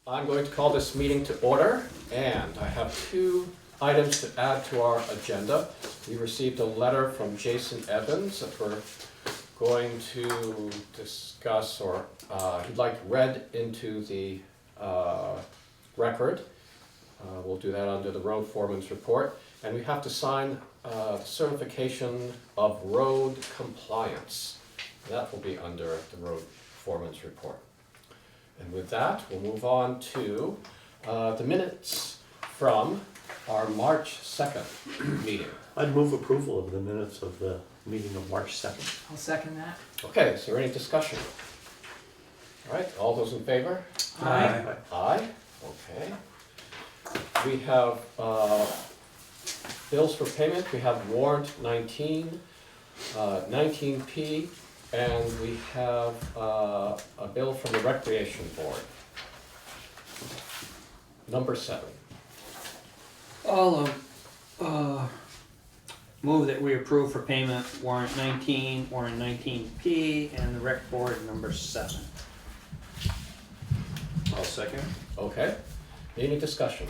I'm going to call this meeting to order, and I have two items to add to our agenda. We received a letter from Jason Evans that we're going to discuss, or he'd like read into the record. We'll do that under the road foreman's report. And we have to sign the certification of road compliance. That will be under the road foreman's report. And with that, we'll move on to the minutes from our March 2nd meeting. I'd move approval of the minutes of the meeting of March 2nd. I'll second that. Okay, is there any discussion? All right, all those in favor? Aye. Aye, okay. We have bills for payment. We have warrant 19, 19P, and we have a bill from the Recreation Board. Number 7. I'll move that we approve for payment warrant 19, warrant 19P, and the rec board number 7. I'll second. Okay, any discussion?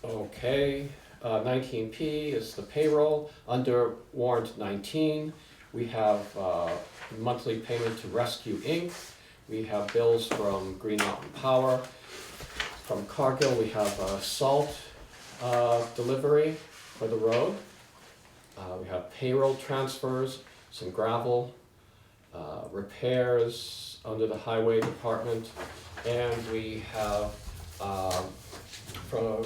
Okay, 19P is the payroll. Under warrant 19, we have monthly payment to Rescue Inc. We have bills from Green Mountain Power. From Cargill, we have salt delivery for the road. We have payroll transfers, some gravel, repairs under the highway department, and we have from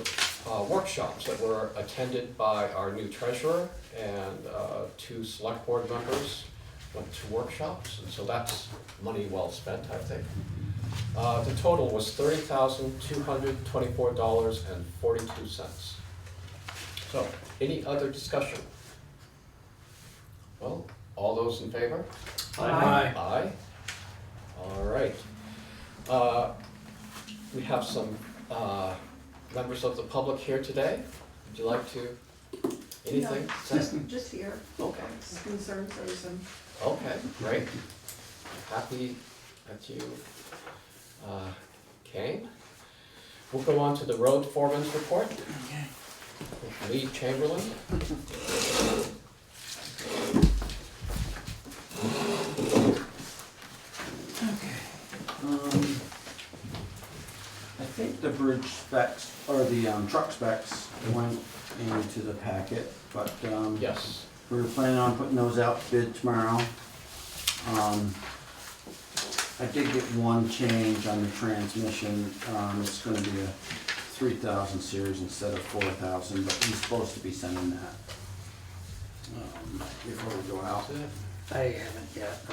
workshops that were attended by our new treasurer, and 2 select board members went to workshops, and so that's money well spent, I think. The total was $30,224.42. So, any other discussion? Well, all those in favor? Aye. Aye. All right. We have some members of the public here today. Would you like to, anything? Just here. Okay. Concerned citizen. Okay, great. Happy that you came. We'll go on to the road foreman's report. Okay. Lee Chamberlain. I think the bridge specs, or the truck specs went into the packet, but Yes. we were planning on putting those out to bid tomorrow. I did get one change on the transmission. It's gonna be a 3000 series instead of 4000, but he's supposed to be sending that before we go out. I haven't yet.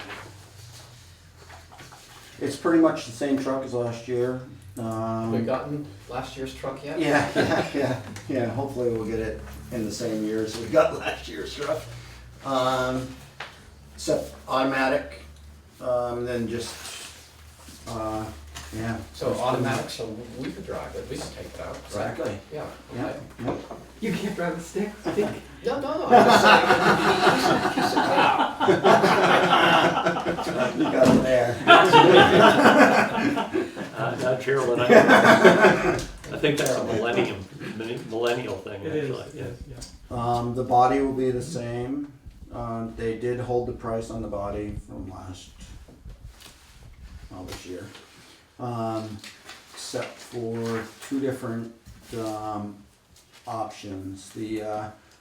It's pretty much the same truck as last year. Have we gotten last year's truck yet? Yeah, hopefully we'll get it in the same year as we got last year's truck. Except automatic, then just, yeah. So automatic, so we could drive it, we can take it out, right? Exactly. Yeah, Yeah, okay. yeah. You can't drive a stick? No, I'm just saying, it could be easy piece of cake. You got it there. Now, Gerald, I think that's a millennial thing, actually. Yeah. The body will be the same. They did hold the price on the body from this year. Except for 2 different options. The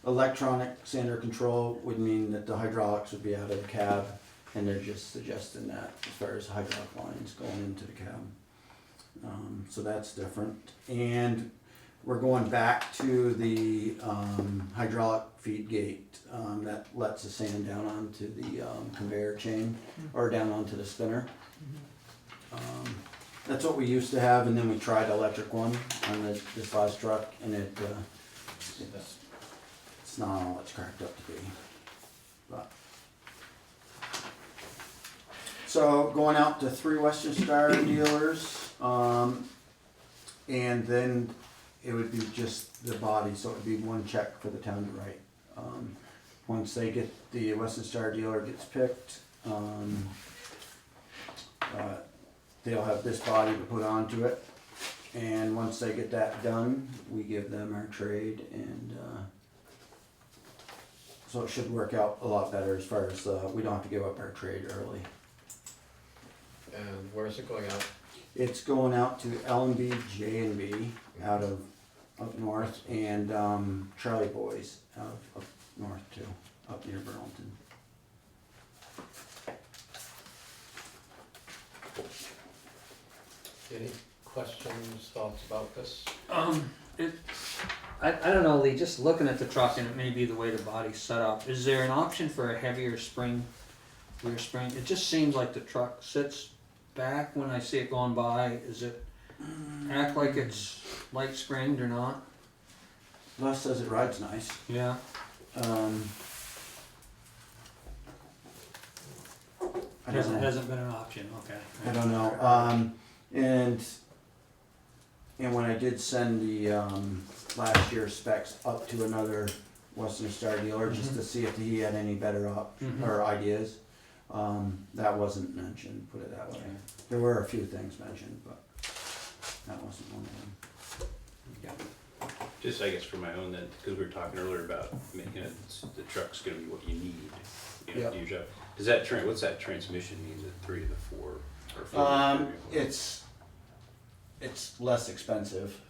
electronic sander control would mean that the hydraulics would be out of the cab, and they're just suggesting that as far as hydraulic lines going into the cab. So that's different. And we're going back to the hydraulic feed gate that lets the sand down onto the conveyor chain, or down onto the spinner. That's what we used to have, and then we tried electric one on this last truck, and it's not all it's cracked up to be. But so going out to 3 Western Star dealers, and then it would be just the body, so it would be 1 check for the town to write. Once they get, the Western Star dealer gets picked, they'll have this body to put onto it. And once they get that done, we give them our trade, and so it should work out a lot better as far as we don't have to give up our trade early. And where is it going out? It's going out to L&B, J&B out of up north, and Charlie Boys out of up north too, up near Burlington. Any questions, thoughts about this? I don't know, Lee, just looking at the truck, and it may be the way the body's set up, is there an option for a heavier spring, rear spring? It just seems like the truck sits back when I see it going by. Is it act like it's light springed or not? Les says it rides nice. Yeah. I don't know. Hasn't been an option, okay. I don't know. And when I did send the last year's specs up to another Western Star dealer just to see if he had any better or ideas, that wasn't mentioned. Put it that way. There were a few things mentioned, but that wasn't one of them. Yeah. Just, I guess, for my own, then, because we were talking earlier about making it, the truck's gonna be what you need. You know, Yep. use up. Does that what's that transmission mean? Is it 3 to the 4? Or 4 to the 3? It's less expensive.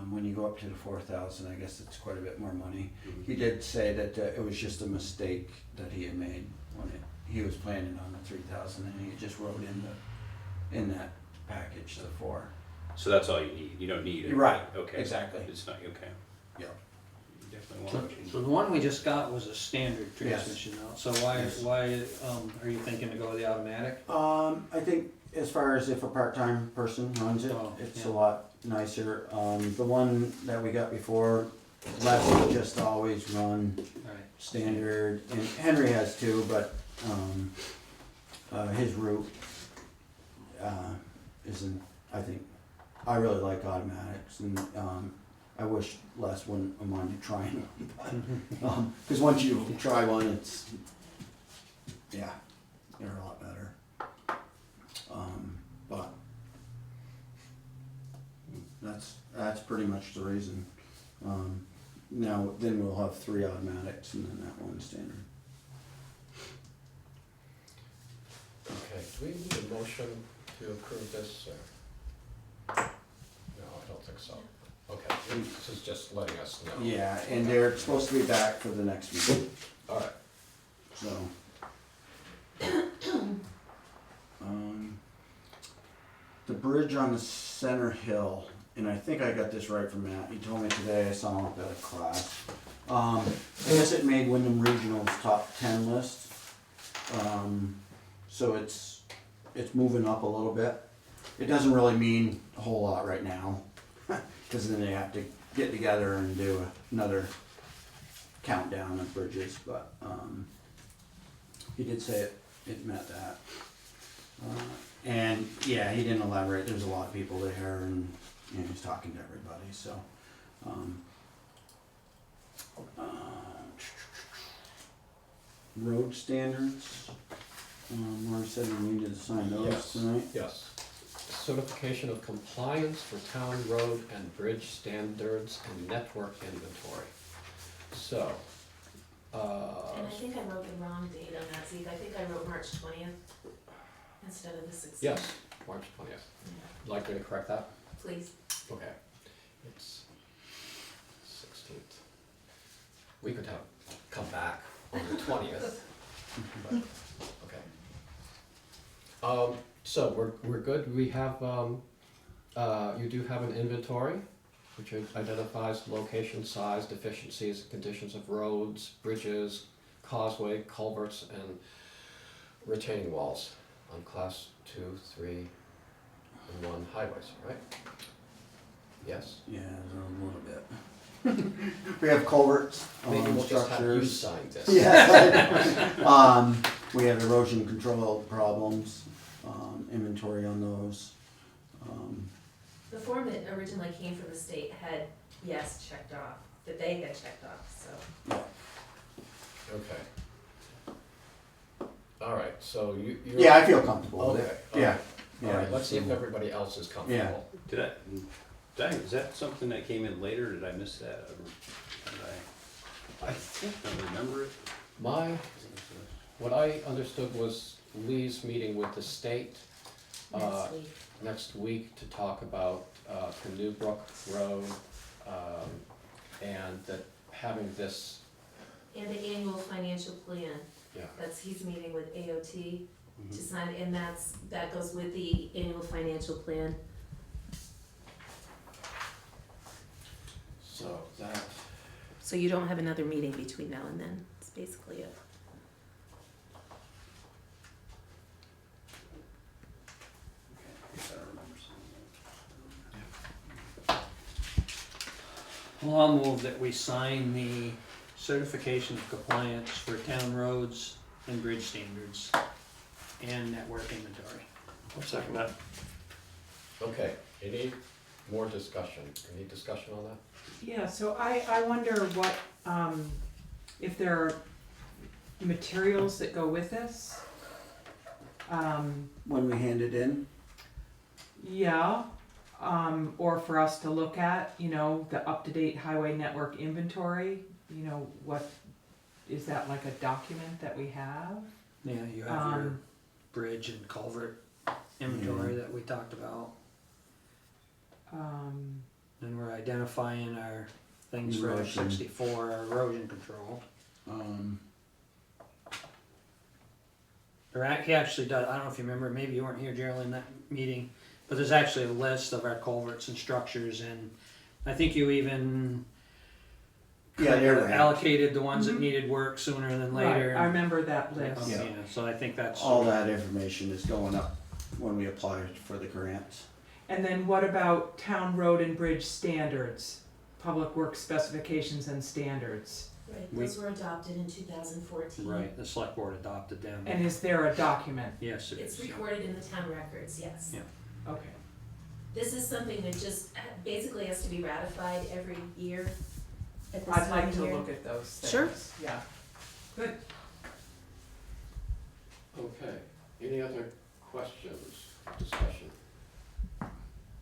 When you go up to the 4,000, I guess it's quite a bit more money. Mhm. He did say that it was just a mistake that he had made when he was planning on the 3,000, and he just wrote in that package the 4. So that's all you need. You don't need it. Right, Okay. exactly. It's not okay. Yeah. You definitely So, want to. so the one we just got was a standard Yes. transmission though, so why Yes. are you thinking to go with the automatic? I think as far as if a part-time person runs it, Oh, it's yeah. a lot nicer. The one that we got before, Les would just always run Right. standard, and Henry has too, but his route isn't, I think, I really like automatics, and I wish Les wouldn't have minded trying one, because once you try one, it's, yeah, they're a lot better. But that's pretty much the reason. Now, then we'll have 3 automatics and then that one standard. Okay, do we need a motion to approve this, or? No, I don't think so. Okay, this is just letting us know. Yeah, and they're supposed to be back for the next meeting, All right, so. The bridge on the center hill, and I think I got this right from Matt, he told me today, I saw him up at a class. I guess it made Wyndham Regional's top 10 list. So it's moving up a little bit. It doesn't really mean a whole lot right now, because then they have to get together and do another countdown of bridges, but he did say it met that. And yeah, he didn't elaborate. There's a lot of people there, and you know, he's talking to everybody. So, road standards. Laura said we needed to sign those Yes. tonight. yes. Certification of compliance for town road and bridge standards and network inventory. So, And I think I wrote the wrong date on that, Zeke. I think I wrote March 20th instead of the 16th. yes, March 20th. Yeah. Like me to correct that? Please. Okay. It's 16th. We could have come back on the 20th, but, okay. So we're good. We have, you do have an inventory, which identifies location, size, deficiencies, and conditions of roads, bridges, causeway, culverts, and retaining walls on class 2, 3, and 1 highways, right? Yes? Yeah, a little bit. We have culverts, Maybe we'll just have you structures. sign this. Yeah. We have erosion control problems, inventory on those. The form that originally came from the state had yes checked off, that they had checked off, so. Okay. All right, so you're. Yeah, I feel comfortable with Okay. it. Yeah. All right, let's see if so- everybody else is comfortable. Is that something that came in later, or did I miss that? I think I don't remember it. what I understood was Lee's meeting with the state Next week. next week to talk about Canoe Brook Road, and that having this, And the annual financial plan, yeah, he's meeting with AOT Mm-hmm. to sign, and that goes with the annual financial plan. so that, So you don't have another meeting between now and then, that's basically it. I don't remember seeing Well, I'll move that we sign the certification of compliance for town roads and bridge standards and network inventory. I'll second that. okay, any more discussion? Any discussion on that? Yeah, so I wonder what, if there are materials that go with this. When we hand it in, Yeah, or for us to look at, you know, the up-to-date highway network inventory, you know, what, is that like a document that we have? Yeah, you have your Um, bridge and culvert inventory that we talked about. And we're identifying our things for our Erosion. 64, our erosion control. He actually does, I don't know if you remember, maybe you weren't here, Gerald, in that meeting, but there's actually a list of our culverts and structures, and I think you even yeah, they're ranked. allocated the ones that Mhm. needed work sooner than Right, later. I remember that list. Yeah. Yeah, so I think that's. All that information is going up when we apply for the grants. And then what about town road and bridge standards, public works specifications and standards? Right, We- those were adopted in 2014. Right, the select board adopted them. And is there a document? Yes, it It's is. recorded in the town records, yes. Yeah. Okay. This is something that just basically has to be ratified every year at this I'd time like of to year. look at those things. Sure. Yeah. Good. Okay, any other questions, discussion?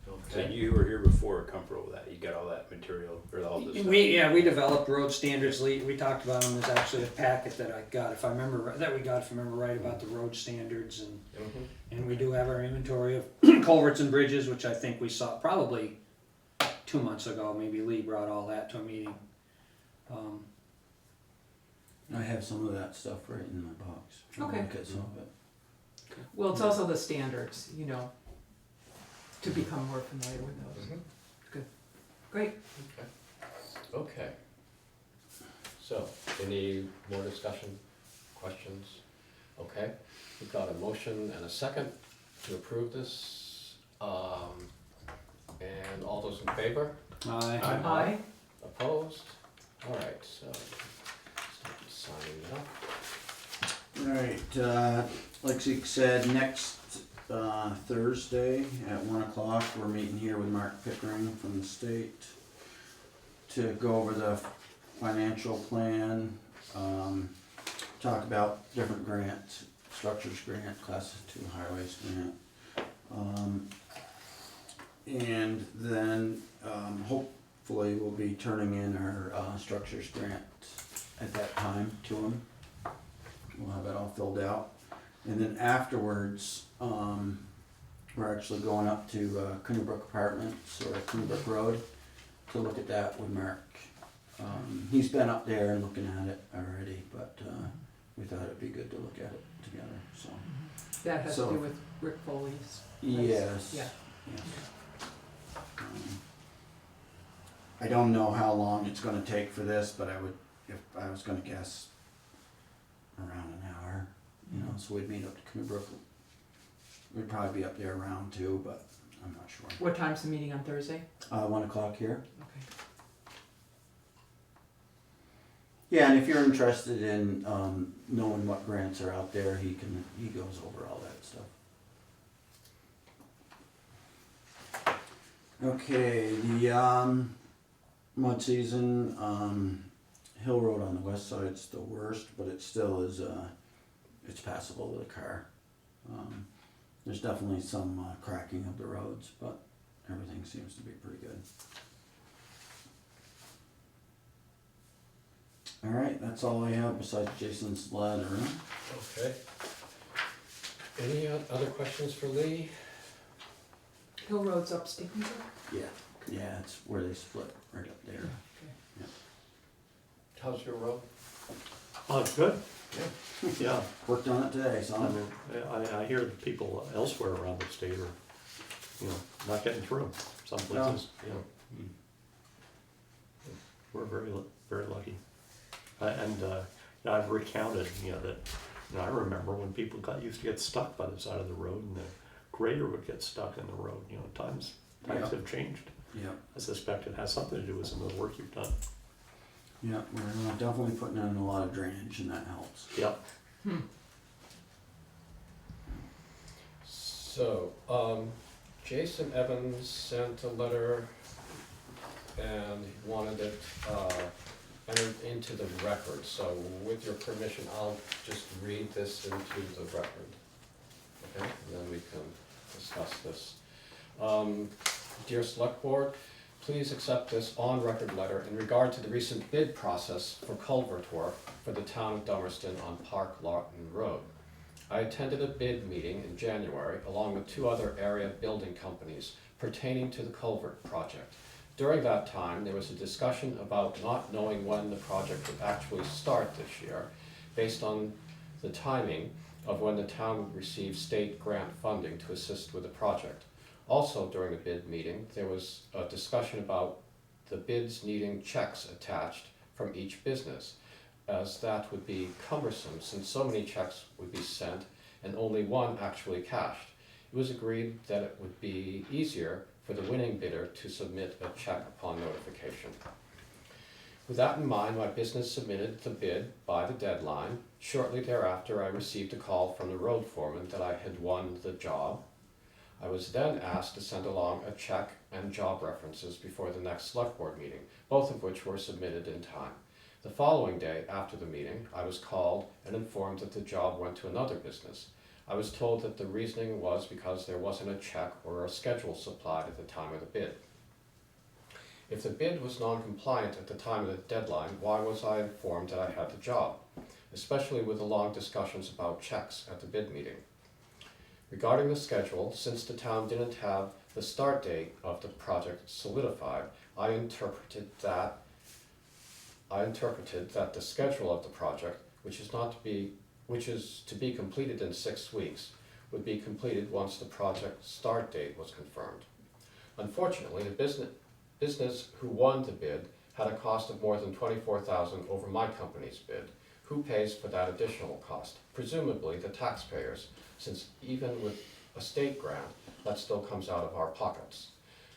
So Okay, you were here before, comfortable with that, you got all that material, or all this stuff? We developed road standards, we talked about them, there's actually a packet that I got, if I remember, that we got, if I remember right, about the road standards, and we do have our inventory of culverts and bridges, which I think we saw probably 2 months ago, maybe Lee brought all that to a meeting. I have some of that stuff right in my box. I'll Okay. Look at some of it. Well, it's also the standards, you know, to become more familiar with those. Mhm. Good. Great. okay. So, any more discussion, questions? Okay, we've got a motion and a second to approve this, and all those in favor? Aye. Aye. Opposed? All right, so, start signing now. Alright, like Zeke said, next Thursday at 1 o'clock, we're meeting here with Mark Pickering from the state to go over the financial plan, talk about different grants, structures grant, class 2 highways grant. And then hopefully we'll be turning in our structures grant at that time to them. We'll have it all filled out. And then afterwards, we're actually going up to Canoe Brook Apartments or Canoe Brook Road to look at that with Mark. He's been up there and looking at it already, but we thought it'd be good to look at it together, so. That has to So- do with Rick Foley's. Yes. Yeah. Yes. I don't know how long it's gonna take for this, but I would, if I was gonna guess, around an hour, you know, so we'd meet up to Canoe Brook. We'd probably be up there around 2, but I'm not sure. What time's the meeting on Thursday? 1 o'clock here. Okay. Yeah, and if you're interested in knowing what grants are out there, he goes over all that stuff. Okay, the mud season, Hill Road on the west side's the worst, but it still is it's passable with a car. There's definitely some cracking of the roads, but everything seems to be pretty good. All right, that's all I have besides Jason's letter. Okay. Any other questions for Lee? Hill Road's up Stickinger? Yeah, yeah, it's where they split, right up there. How's your road? Oh, it's good. Yeah, Worked on it today, I so mean, I hear that people elsewhere around the state are, not getting through. Some places, we're very lucky. And I've recounted, that, I remember when people used to get stuck by the side of the road and the grader would get stuck in the road. Times Yeah. have changed. yeah, I suspect it has something to do with some of the work you've done. yeah, we're definitely putting in a lot of drainage and that helps. Yep. So, Jason Evans sent a letter and he wanted it entered into the record. So with your permission, I'll just read this into the record. Okay, and then we can discuss this. Dear Select Board, please accept this on-record letter in regard to the recent bid process for culvert work for the town of Dummerston on Park Lawton Road. I attended a bid meeting in January along with 2 other area building companies pertaining to the culvert project. During that time, there was a discussion about not knowing when the project would actually start this year, based on the timing of when the town would receive state grant funding to assist with the project. Also during the bid meeting, there was a discussion about the bids needing checks attached from each business, as that would be cumbersome since so many checks would be sent and only one actually cashed. It was agreed that it would be easier for the winning bidder to submit a check upon notification. With that in mind, my business submitted the bid by the deadline. Shortly thereafter, I received a call from the road foreman that I had won the job. I was then asked to send along a check and job references before the next select board meeting, both of which were submitted in time. The following day, after the meeting, I was called and informed that the job went to another business. I was told that the reasoning was because there wasn't a check or a schedule supplied at the time of the bid. If the bid was non-compliant at the time of the deadline, why was I informed that I had the job, especially with the long discussions about checks at the bid meeting? Regarding the schedule, since the town didn't have the start date of the project solidified, I interpreted that the schedule of the project, which is to be completed in 6 weeks, would be completed once the project start date was confirmed. Unfortunately, the business who won the bid had a cost of more than $24,000 over my company's bid. Who pays for that additional cost? Presumably the taxpayers, since even with a state grant, that still comes out of our pockets.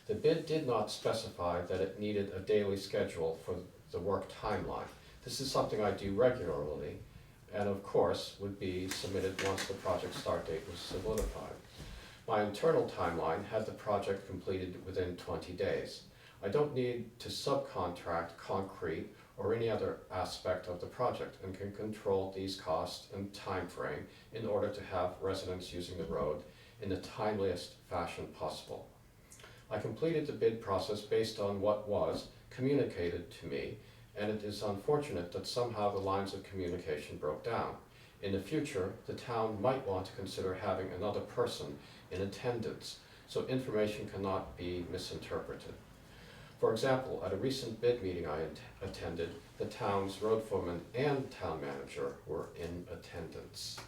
The bid did not specify that it needed a daily schedule for the work timeline. This is something I do regularly, and of course would be submitted once the project start date was solidified. My internal timeline had the project completed within 20 days. I don't need to subcontract concrete or any other aspect of the project and can control these costs and time frame in order to have residents using the road in the timeliest fashion possible. I completed the bid process based on what was communicated to me, and it is unfortunate that somehow the lines of communication broke down. In the future, the town might want to consider having another person in attendance so information cannot be misinterpreted. For example, at a recent bid meeting I attended, the town's road foreman and town manager were in attendance.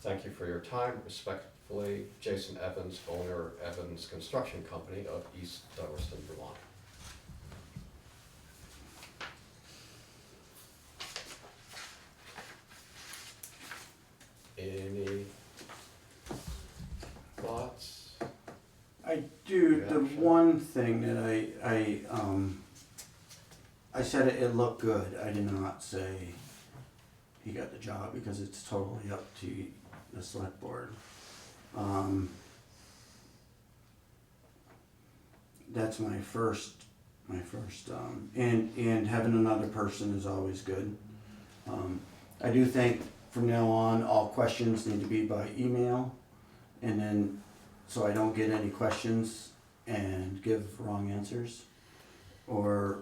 Thank you for your time. Respectfully, Jason Evans, owner Evans Construction Company of East Dummerston, Vermont. Any thoughts? I do, Yeah, the sure. one thing that I said it looked good. I did not say he got the job because it's totally up to the select board. That's my first, and having another person is always good. I do think from now on, all questions need to be by email, and then so I don't get any questions and give wrong answers, or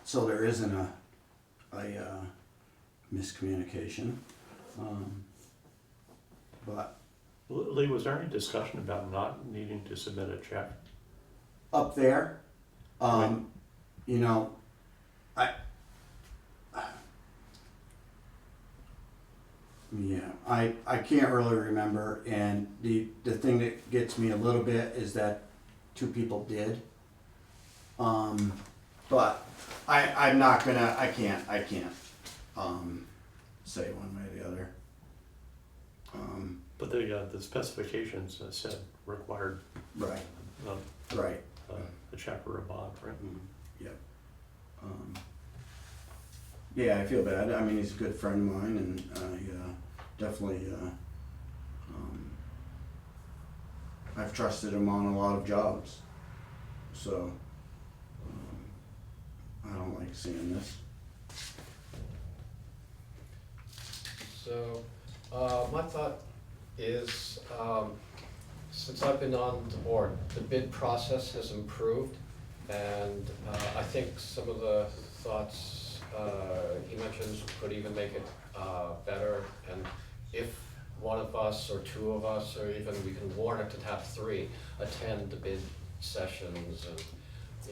so there isn't a miscommunication. But Lee, was there any discussion about not needing to submit a check? up there, Right. you know, I can't really remember, and the thing that gets me a little bit is that two people did. But I'm not gonna, I can't, say one way or the other. But the specifications said required Right, uh, right. a check or a bond, right? Yep. Yeah, I feel bad. I mean, he's a good friend of mine, and I definitely, I've trusted him on a lot of jobs. So, I don't like seeing this. So, my thought is, since I've been on the board, the bid process has improved, and I think some of the thoughts he mentions could even make it better. And if one of us or two of us, or even we can warn it to have three, attend the bid sessions, and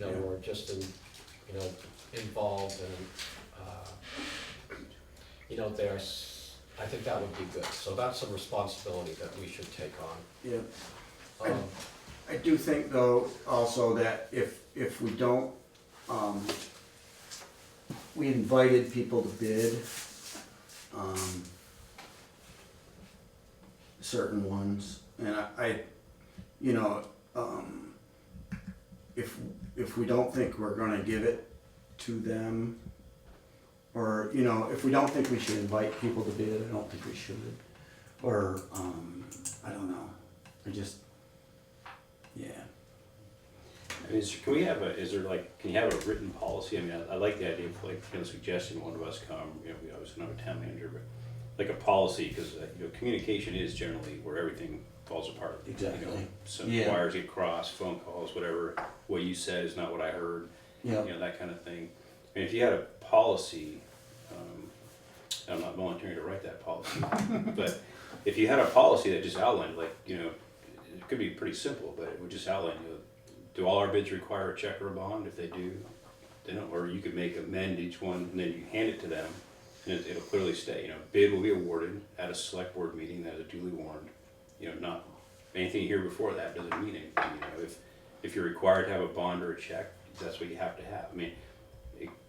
Yeah. we're just involved, and there's, I think that would be good. So that's a responsibility that we should take on. Yep. Um, I do think though also that if we don't, we invited people to bid, certain ones, and if we don't think we're gonna give it to them, or, if we don't think we should invite people to bid, I don't think we should, or, I don't know, yeah. I mean, can you have a written policy? I mean, I like the idea of suggesting one of us come, we obviously don't have a town manager, but like a policy, because, communication is generally where everything falls apart. Exactly. Some Yeah. wires get crossed, phone calls, whatever, what you said is not what I heard, Yeah. That kind of thing. I mean, if you had a policy, I'm not volunteering to write that policy, but if you had a policy that just outlined, it could be pretty simple, but it would just outline, do all our bids require a check or a bond? If they do, they don't. Or you could amend each one, and then you hand it to them, and it'll clearly state, bid will be awarded at a select board meeting that is duly warned. Not anything you hear before that doesn't mean anything. If you're required to have a bond or a check, that's what you have to have. I mean,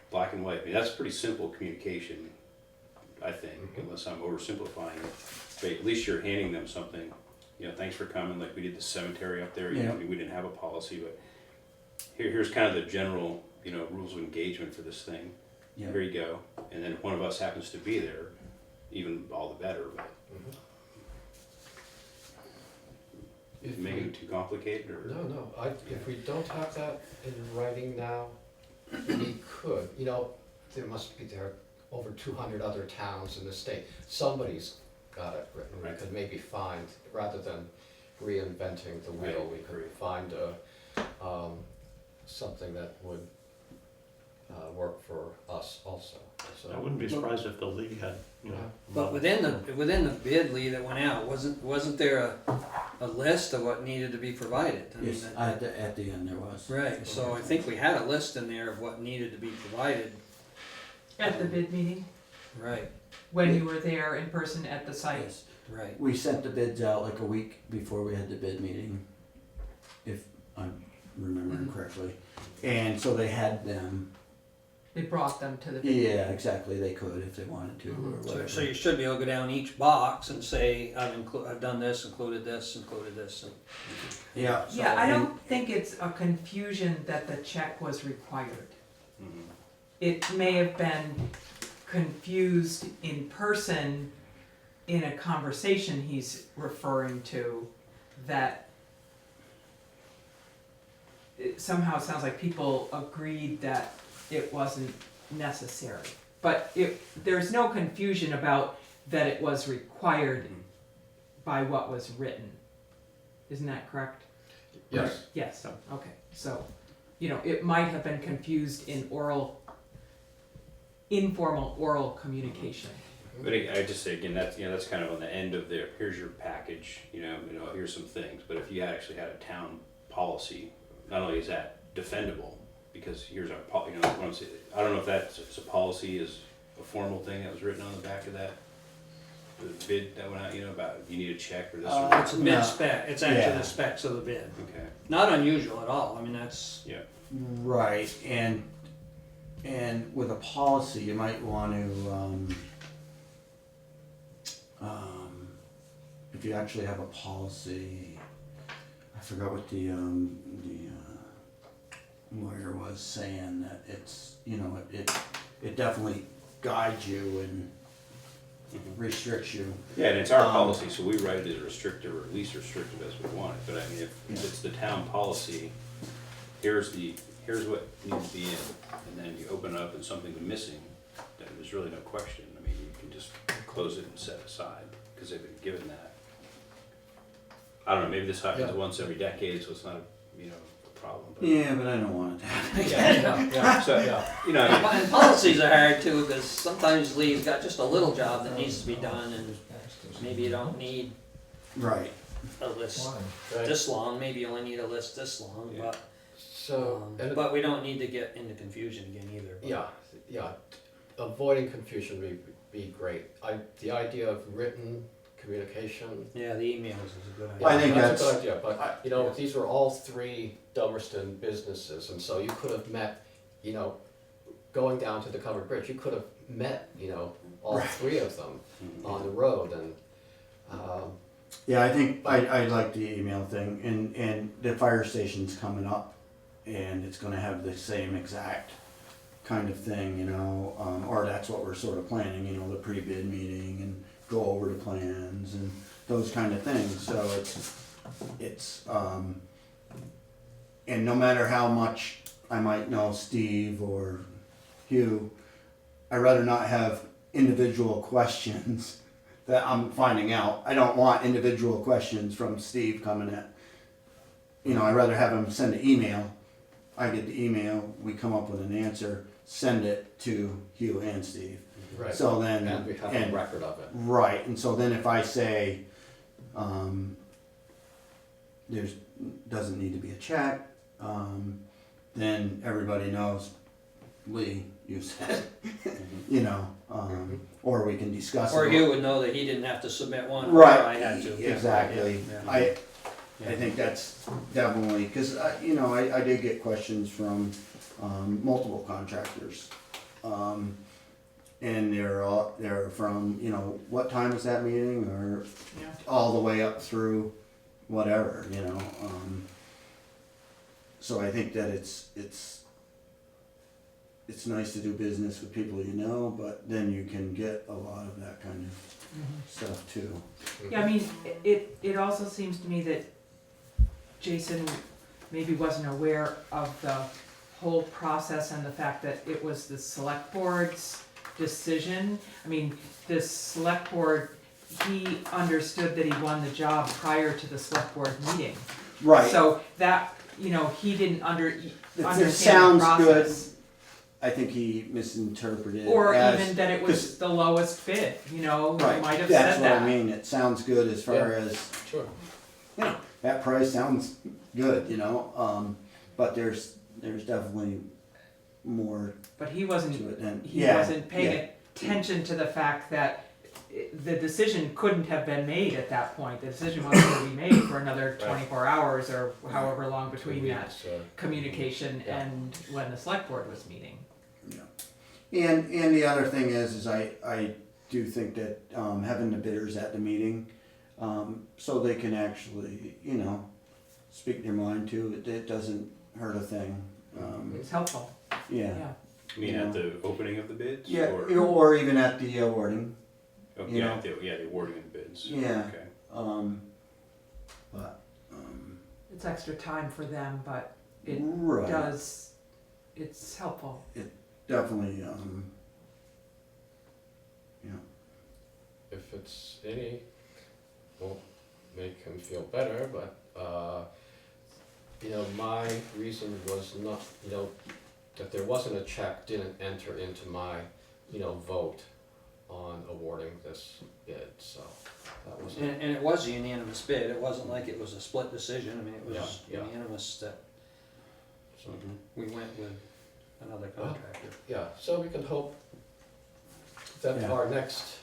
black and white. I mean, that's pretty simple communication, I think, unless I'm oversimplifying it. But at least you're handing them something. Thanks for coming, like we did the cemetery up there. Yeah. I mean, we didn't have a policy, but here's kind of the general, rules of engagement for this thing. Yeah. Here you go. And then if one of us happens to be there, even all the better. But If make we- it too complicated, or No, if we don't have that in writing now, we could, there are over 200 other towns in the state. Somebody's got it written, we Right. could maybe find, rather than reinventing the wheel, we could find something that would work for us also, so. I wouldn't be surprised if the league had, But within the bid, Lee, that went out, wasn't there a list of what needed to be provided? I mean, Yes, at the end there was. Right, so I think we had a list in there of what needed to be provided. At the bid meeting, Right, when you were there in person at the site. Yes. right. We sent the bids out like a week before we had the bid meeting, if I'm remembering Mhm. correctly. And so they had them, They brought them to the bid. yeah, exactly, they could if they wanted to, or Mhm. So, whatever. so you should be able to go down each box and say, I've done this, included this, and Yeah. so- Yeah, I don't think it's a confusion that the check was required. It may have been confused in person in a conversation he's referring to, that it somehow sounds like people agreed that it wasn't necessary. But there's no confusion about that it was required by what was written. Isn't that correct? Yes. Yes, okay, so, it might have been confused in informal oral communication. But I just say again, that's kind of on the end of here's your package, here's some things. But if you actually had a town policy, not only is that defendable, because here's our, what I'm saying, I don't know if that's a policy, is a formal thing that was written on the back of that, the bid that went out, about you need a check or this or that. It's a bid spec, it's actually Yeah. the specs of the bid. Okay, Not unusual at all, I mean, that's, yeah. Right, and with a policy, you might want to, if you actually have a policy, I forgot what the lawyer was saying, that it's, it definitely guides you and restricts you. Yeah, and it's our Um, policy, so we write it as restrictive or least restrictive as we want it. But I mean, if it's the town policy, here's what needs to be in, and then you open it up and something's missing, then there's really no question. I mean, you can just close it and set it aside, because they've been given that. I don't know, maybe this happens Yeah. once every decade, so it's not a problem. But Yeah, but I don't want it to happen. Yeah. So, and policies are hard too, because sometimes Lee's got just a little job that needs to be done, and maybe you don't need Right. a list Right. this long, maybe you only need a list this long, Yeah. So, and but we don't need to get into confusion again either. but- yeah, avoiding confusion would be great. The idea of written communication. Yeah, the emails is a good idea. I think a that's- good idea, but these were all three Dummerston businesses, and so you could have met, going down to the covered bridge, you could have met, all Right. three of them on the road, and Yeah, I think I like the email thing, and the fire station's coming up, and it's gonna have the same exact kind of thing, or that's what we're sort of planning, the pre-bid meeting and go over the plans and those kind of things, so it's, and no matter how much I might know Steve or Hugh, I'd rather not have individual questions that I'm finding out. I don't want individual questions from Steve coming at, I'd rather have him send an email. I get the email, we come up with an answer, send it to Hugh and Steve. right. So then, And we have a record of it. right, and so then if I say, doesn't need to be a check, then everybody knows, Lee, you said, or we can discuss it. Or you would know that he didn't have to submit one, or Right, I had to. Yeah, exactly. yeah, yeah. I think that's definitely, because, I did get questions from multiple contractors. And they're from, what time was that meeting, or Yeah. all the way up through whatever, So I think that it's nice to do business with people but then you can get a lot of that kind of stuff too. Yeah, I mean, it also seems to me that Jason maybe wasn't aware of the whole process and the fact that it was the select board's decision. I mean, the select board, he understood that he won the job prior to the select board meeting. Right, So that, he didn't it understand the sounds good, process. I think he misinterpreted it Or as- even that it was the lowest bid, he Right, might have that's said what I that. mean, it sounds good as far as, Sure. that price sounds good, but there's definitely more But he wasn't to it than, he yeah, wasn't paying yeah. attention to the fact that the decision couldn't have been made at that point. The decision wasn't going to be made for another Right. 24 hours or however long 2 between that weeks, communication Yeah. and when the select board was meeting. And the other thing is I do think that having the bidders at the meeting, so they can actually, speak their mind too, it doesn't hurt a thing. It's helpful, Yeah. yeah. You mean at the opening of the bids? Yeah, Or, or even at the awarding. oh, you yeah, know. the awarding of the bids. Yeah. Okay. But It's extra time for them, but it right, it's helpful. definitely. If it's any, well, make him feel better, but, you know, my reason was not, you know, that there wasn't a check didn't enter into my, you know, vote on awarding this bid, so that was. And it was a unanimous bid, it wasn't like it was a split decision, I mean, it was Yeah, yeah. unanimous that So, we went with another contractor. yeah, so we can hope that Yeah. our next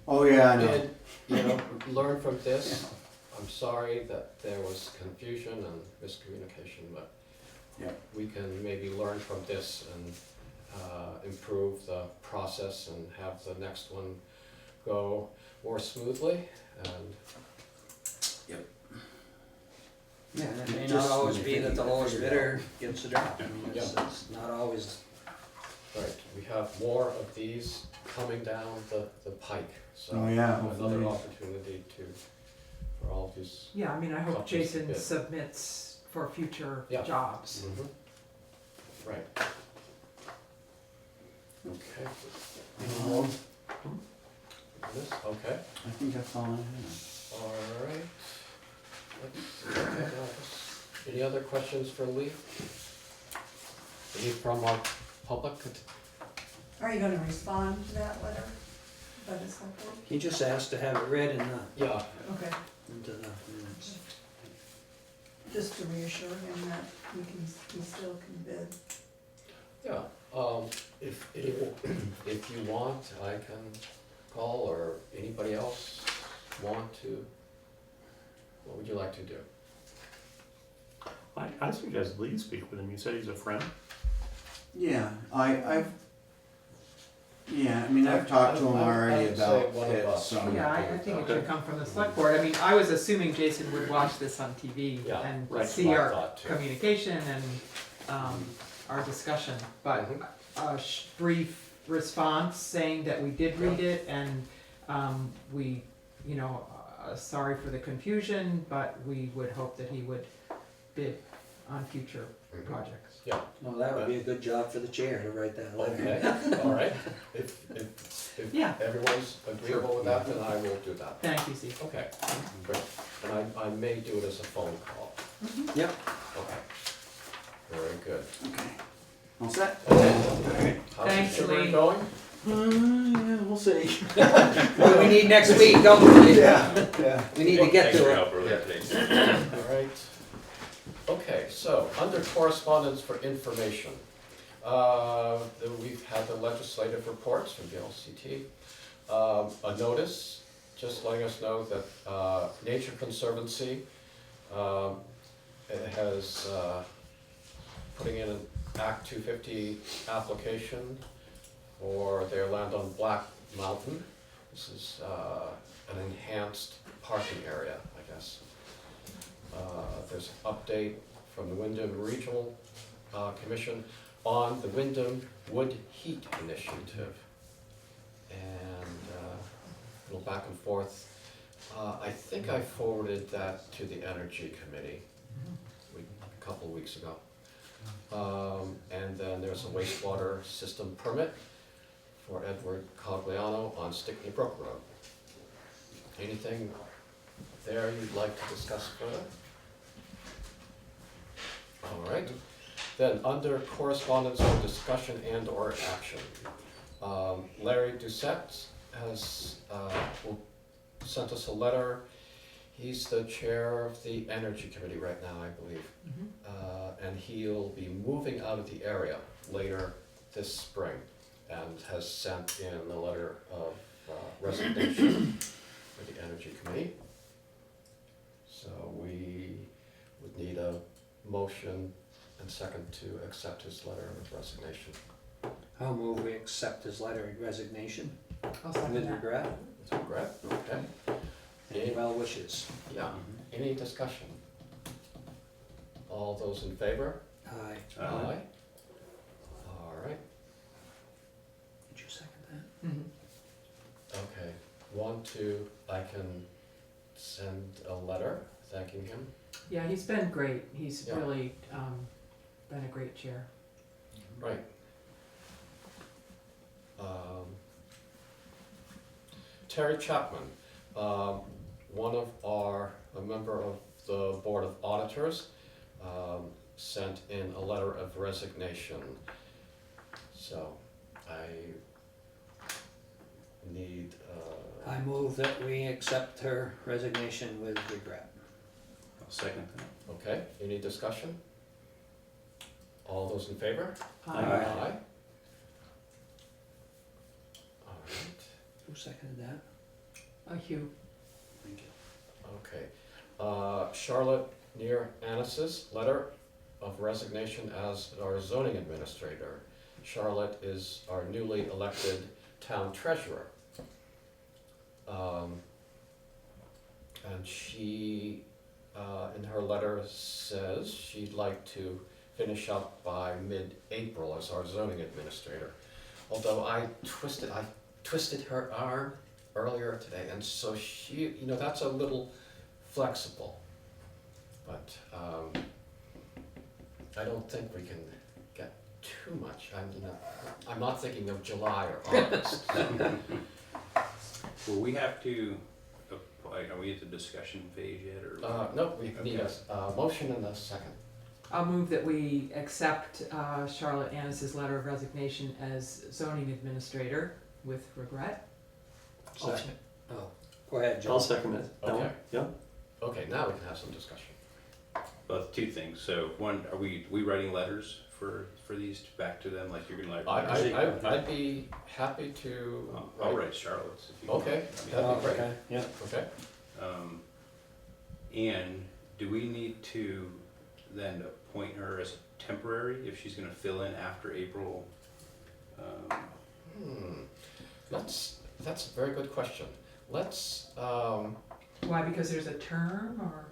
Oh, yeah, I know. bid, you know, learn from this. I'm sorry that there was confusion and miscommunication, but Yeah. we can maybe learn from this and improve the process and have the next one go more smoothly. And Yeah, and it may Just not always when be you that think the you got it lowest figured bidder gets the job, I mean, it's not always, right, we have more of these coming down the pike. So Oh, yeah, another hopefully. opportunity for all of these. Yeah, I mean, I hope Not just a Jason bid. submits for future Yeah. jobs. Right. Okay. Any more? This, okay. I think that's all I have. All right. Let's see. Okay, now this- any other questions for Lee? Any from our public? Are you gonna respond to that letter by the select board? he just asked to have it read Yeah, Okay, into the minutes. just to reassure him that he still can bid. yeah. If you want, I can call, or anybody else want to. What would you like to do? I suggest Lee speak with him, you said he's a friend? Yeah, I've talked to him already I'd say about one of it, us. so. Yeah, I think it should come from the select board. I mean, I was assuming Jason would watch this on TV Yeah, and right. see I our thought too. communication and, our discussion. But Mhm. a brief response saying that we did read it and, we, you know, sorry for the confusion, but we would hope that he would bid on future Mhm. projects. Well, that would be a good job for the chair to write that letter. Okay, all right. If Yeah. everyone's agreeable with that, then I will do that. Thank you, Steve. Okay, great. And I may do it as a phone call. Yep. Okay. Very good. Okay. All set? Okay. How's the Thanks, sugar Lee. going? Yeah, we'll see. What we need next week, don't we? Yeah. We need to get Thanks for to your it. help earlier today. All right. Okay, so under correspondence for information, we've had the legislative reports from the LCT. A notice just letting us know that Nature Conservancy has putting in an Act 250 application for their land on Black Mountain. This is an enhanced parking area, I guess. There's an update from the Wyndham Regional Commission on the Wyndham Wood Heat Initiative. And a little back and forth. I think I forwarded that to the Energy Committee a couple of weeks ago. And then there's a wastewater system permit for Edward Cogliano on Stickney Brook Road. Anything there you'd like to discuss further? All right. Then under correspondence for discussion and or action, Larry Doucette has sent us a letter. He's the chair of the Energy Committee right now, I believe. And he'll be moving out of the area later this spring and has sent in a letter of resignation for the Energy Committee. So we would need a motion and second to accept his letter of resignation. I'll move we accept his letter of resignation I'll second with that. regret With regret, okay. and well wishes. Yeah, any discussion? All those in favor? Aye. Aye. All right, Did you second that? Mhm. okay. I can send a letter thanking him. Yeah, he's been great. He's Yeah. really, been a great chair. Right. Terry Chapman, one of auditors, sent in a letter of resignation. So I need, I move that we accept her resignation with regret. I'll second that. okay, any discussion? All those in favor? Aye. Aye. All right, Who seconded that? Hugh. Thank you. okay. Charlotte Neer Annis's letter of resignation as our zoning administrator. Charlotte is our newly elected town treasurer. And she, in her letter, says she'd like to finish up by mid-April as our zoning administrator. Although I twisted her arm earlier today, and so she, that's a little flexible. But I don't think we can get too much. I'm not thinking of July or August. Will we have to apply, are we at the discussion phase yet, or? No, we need a motion and a second. I'll move that we accept Charlotte Annis's letter of resignation as zoning administrator with regret. Second. Oh, go ahead, I'll Joe. second it. Okay. Yeah, Okay, now we can have some discussion. Well, two things. So one, are we writing letters for these back to them, like you're gonna like? I'd be happy to. I'll write Charlotte's if you. Okay, I mean, that'd be great. Okay, yeah. Okay. And do we need to then appoint her as temporary if she's gonna fill in after April? That's a very good question. Let's, Why, because there's a term, or?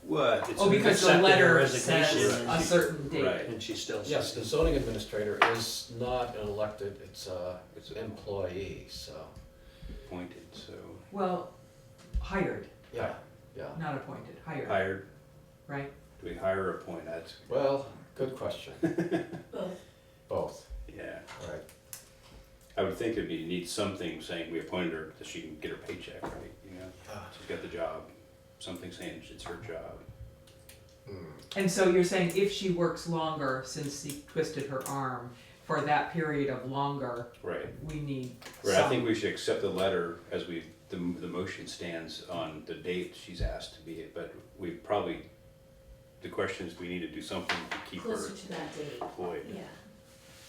What? It's Oh, because the accepted her letter resignation says and a she- certain date. Right. And she still yes, says. the zoning administrator is not an elected, it's an employee, so, Appointed, so Well, hired, yeah, yeah. not appointed, hired, hired. right? Do we hire or appoint? That's Well, good question. Both. Both, yeah. right. I would think it'd be need something saying we appointed her that she can get her paycheck, right? She's got the job. Something saying it's her job. And so you're saying if she works longer, since she twisted her arm, for that period of longer, Right. we need Right. I think some- we should accept the letter as the motion stands on the date she's asked to be it, but we probably, the question is, we need to do something to keep her Closer to that date, employed yeah.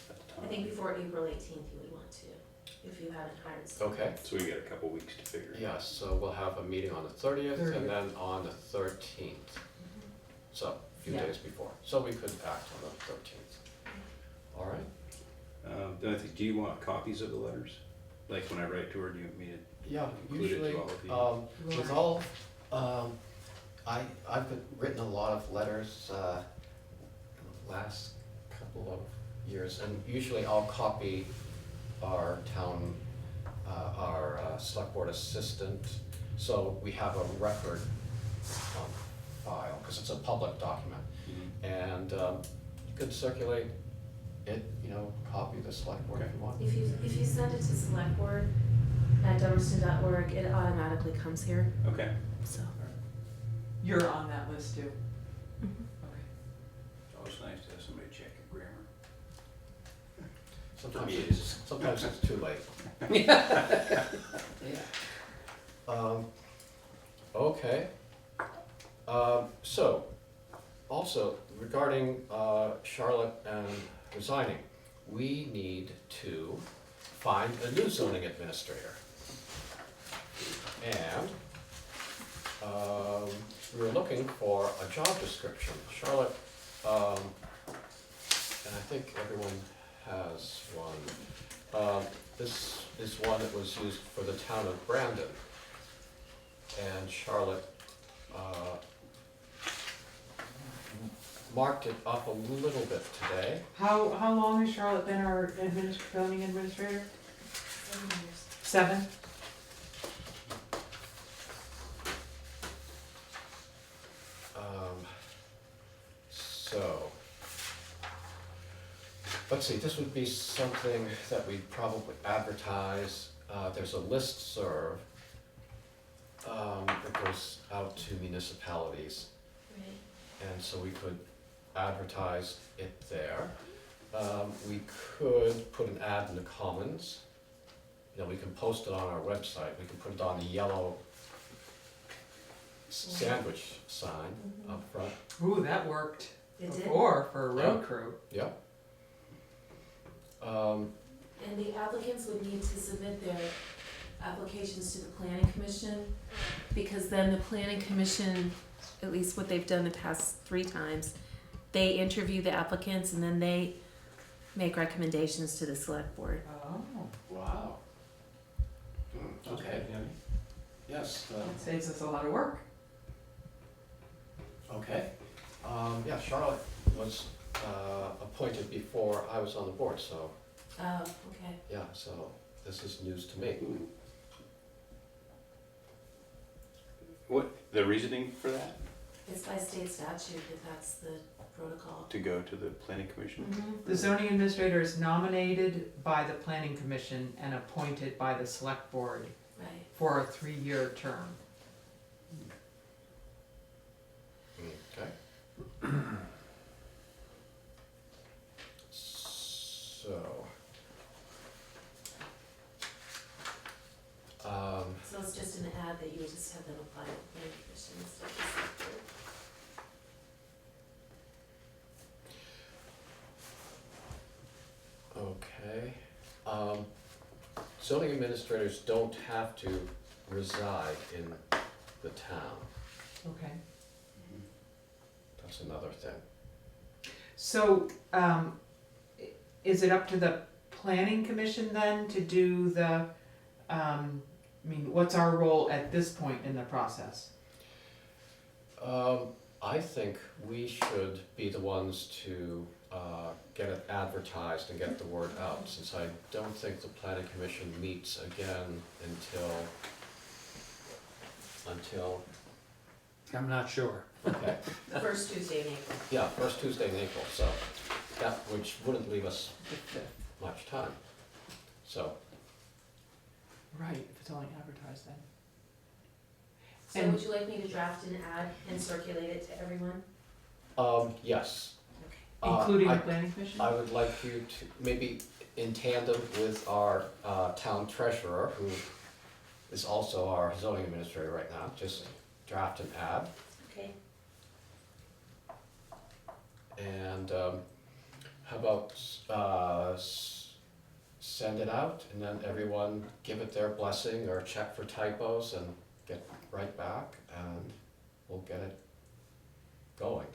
at the I time. think before April 18th you would want to, if you haven't hired someone. Okay, So we got a couple weeks to figure it out. yes, so we'll have a meeting on the 30th 30th. and then on the 13th. So, a few Yeah. days before, so we could act on the 13th. All right? The only thing, do you want copies of the letters? Like when I write to her, do you want me to? Yeah, Include it to usually, all of you. with all, I've written a lot of letters, in the last couple of years, and usually I'll copy our town, our select board assistant, so we have a record file, because it's a public document. And you could circulate it, copy the select board if you want. If you send it to selectboard@dummerston.org, it automatically comes here, Okay. so. You're on that list too. Mhm. Okay. It's always nice to have somebody check your grammar. Sometimes it's too late. Yeah. Okay. So, also regarding Charlotte and resigning, we need to find a new zoning administrator. And we were looking for a job description. Charlotte, and I think everyone has one. This is one that was used for the town of Brandon. And Charlotte marked it up a little bit today. How long has Charlotte been our zoning administrator? 7 years. 7? So, let's see, this would be something that we'd probably advertise. There's a listserv that goes out to municipalities. Right. and so we could advertise it there. We could put an ad in the Commons. You know, we can post it on our website, we can put it on the yellow sandwich sign up front. Ooh, that worked It did. before for a road Yeah. crew. Yeah. And the applicants would need to submit their applications to the planning commission, because then the planning commission, at least what they've done the past 3 times, they interview the applicants and then they make recommendations to the select board. Oh, Wow. Okay, yes, that saves us a lot of work. okay. Yeah, Charlotte was appointed before I was on the board, so, Oh, okay. yeah, so this is news to me. What, the reasoning for that? It's by state statute that that's the protocol. To go to the planning commission? The zoning administrator is nominated by the planning commission and appointed by the select board Right. for a 3-year term. Okay. So. So it's just an ad that you would just have them apply to the planning commission instead of the select board. Okay. Zoning administrators don't have to reside in the town. Okay. That's another thing. So, is it up to the planning commission then to do the, I mean, what's our role at this point in the process? I think we should be the ones to get it advertised and get the word out, since I don't think the planning commission meets again until, I'm not sure. okay, The first Tuesday in April. yeah, first Tuesday in April, so that, which wouldn't leave us much time, so. Right, if it's only advertised then. So And- would you like me to draft an ad and circulate it to everyone? Yes. Including the I- planning commission? I would like you to, maybe in tandem with our town treasurer, who is also our zoning administrator right now, just draft an ad Okay. and how about send it out and then everyone give it their blessing or check for typos and get right back and we'll get it going.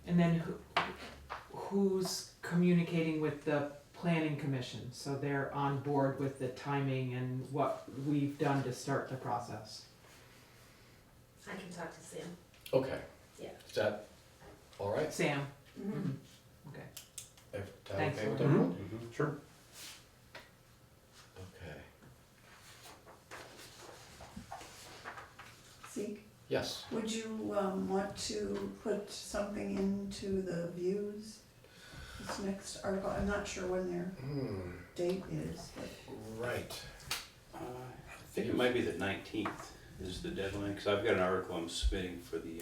And then who's communicating with the planning commission, so they're on board with the timing and what we've done to start the process? I can talk to Sam. Okay. Yeah. Is that all right? Sam? Mm-hmm. Okay. Is that Thanks, okay with Lauren. everyone? Sure. Okay. Zeke, Yes. would you want to put something into the views? This next article, I'm not sure when their date is, but Right. I think it might be the 19th is the deadline, because I've got an article I'm submitting for the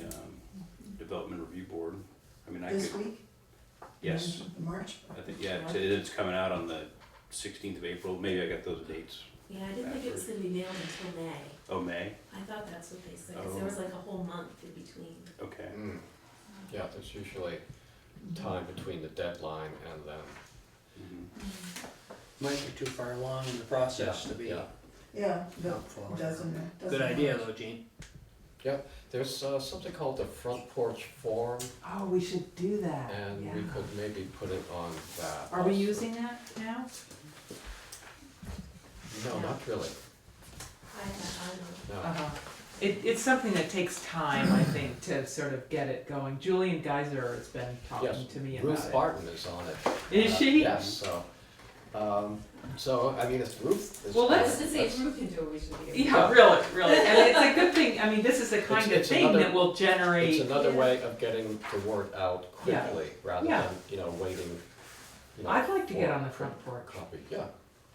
Development Review Board. I mean, I this could, week? yes, March? I think, yeah, it's coming out on the 16th of April, maybe I got those dates. Yeah, I didn't think it was gonna be mailed until May. Oh, May? I thought that's what they said, because there was like a whole month in between. Okay. Yeah, there's usually time between the deadline and then. Mhm. Might be too far along in the process to be Yeah. Yeah, no, helpful. it doesn't. Good idea though, Gene. There's something called the front porch forum, Oh, we should do that, and we yeah. could maybe put it on that. Are we also. using that now? No, not really, I don't know. no. Uh-huh. It's something that takes time, I think, to sort of get it going. Julian Geiser has been talking Yes, to me about Ruth it. Barton is on it. Is she? Yes, so, I mean, if Ruth is. Well, I on was let's- it, to say, if that's- Ruth can do it, we should be able to. Yeah, really. I mean, it's a good thing, I mean, this is the kind of It's thing another- that will generate. It's another Yeah. way of getting the word out Yeah. quickly, rather Yeah. than, waiting, I'd like to get for- on the for front porch. Copy, yeah,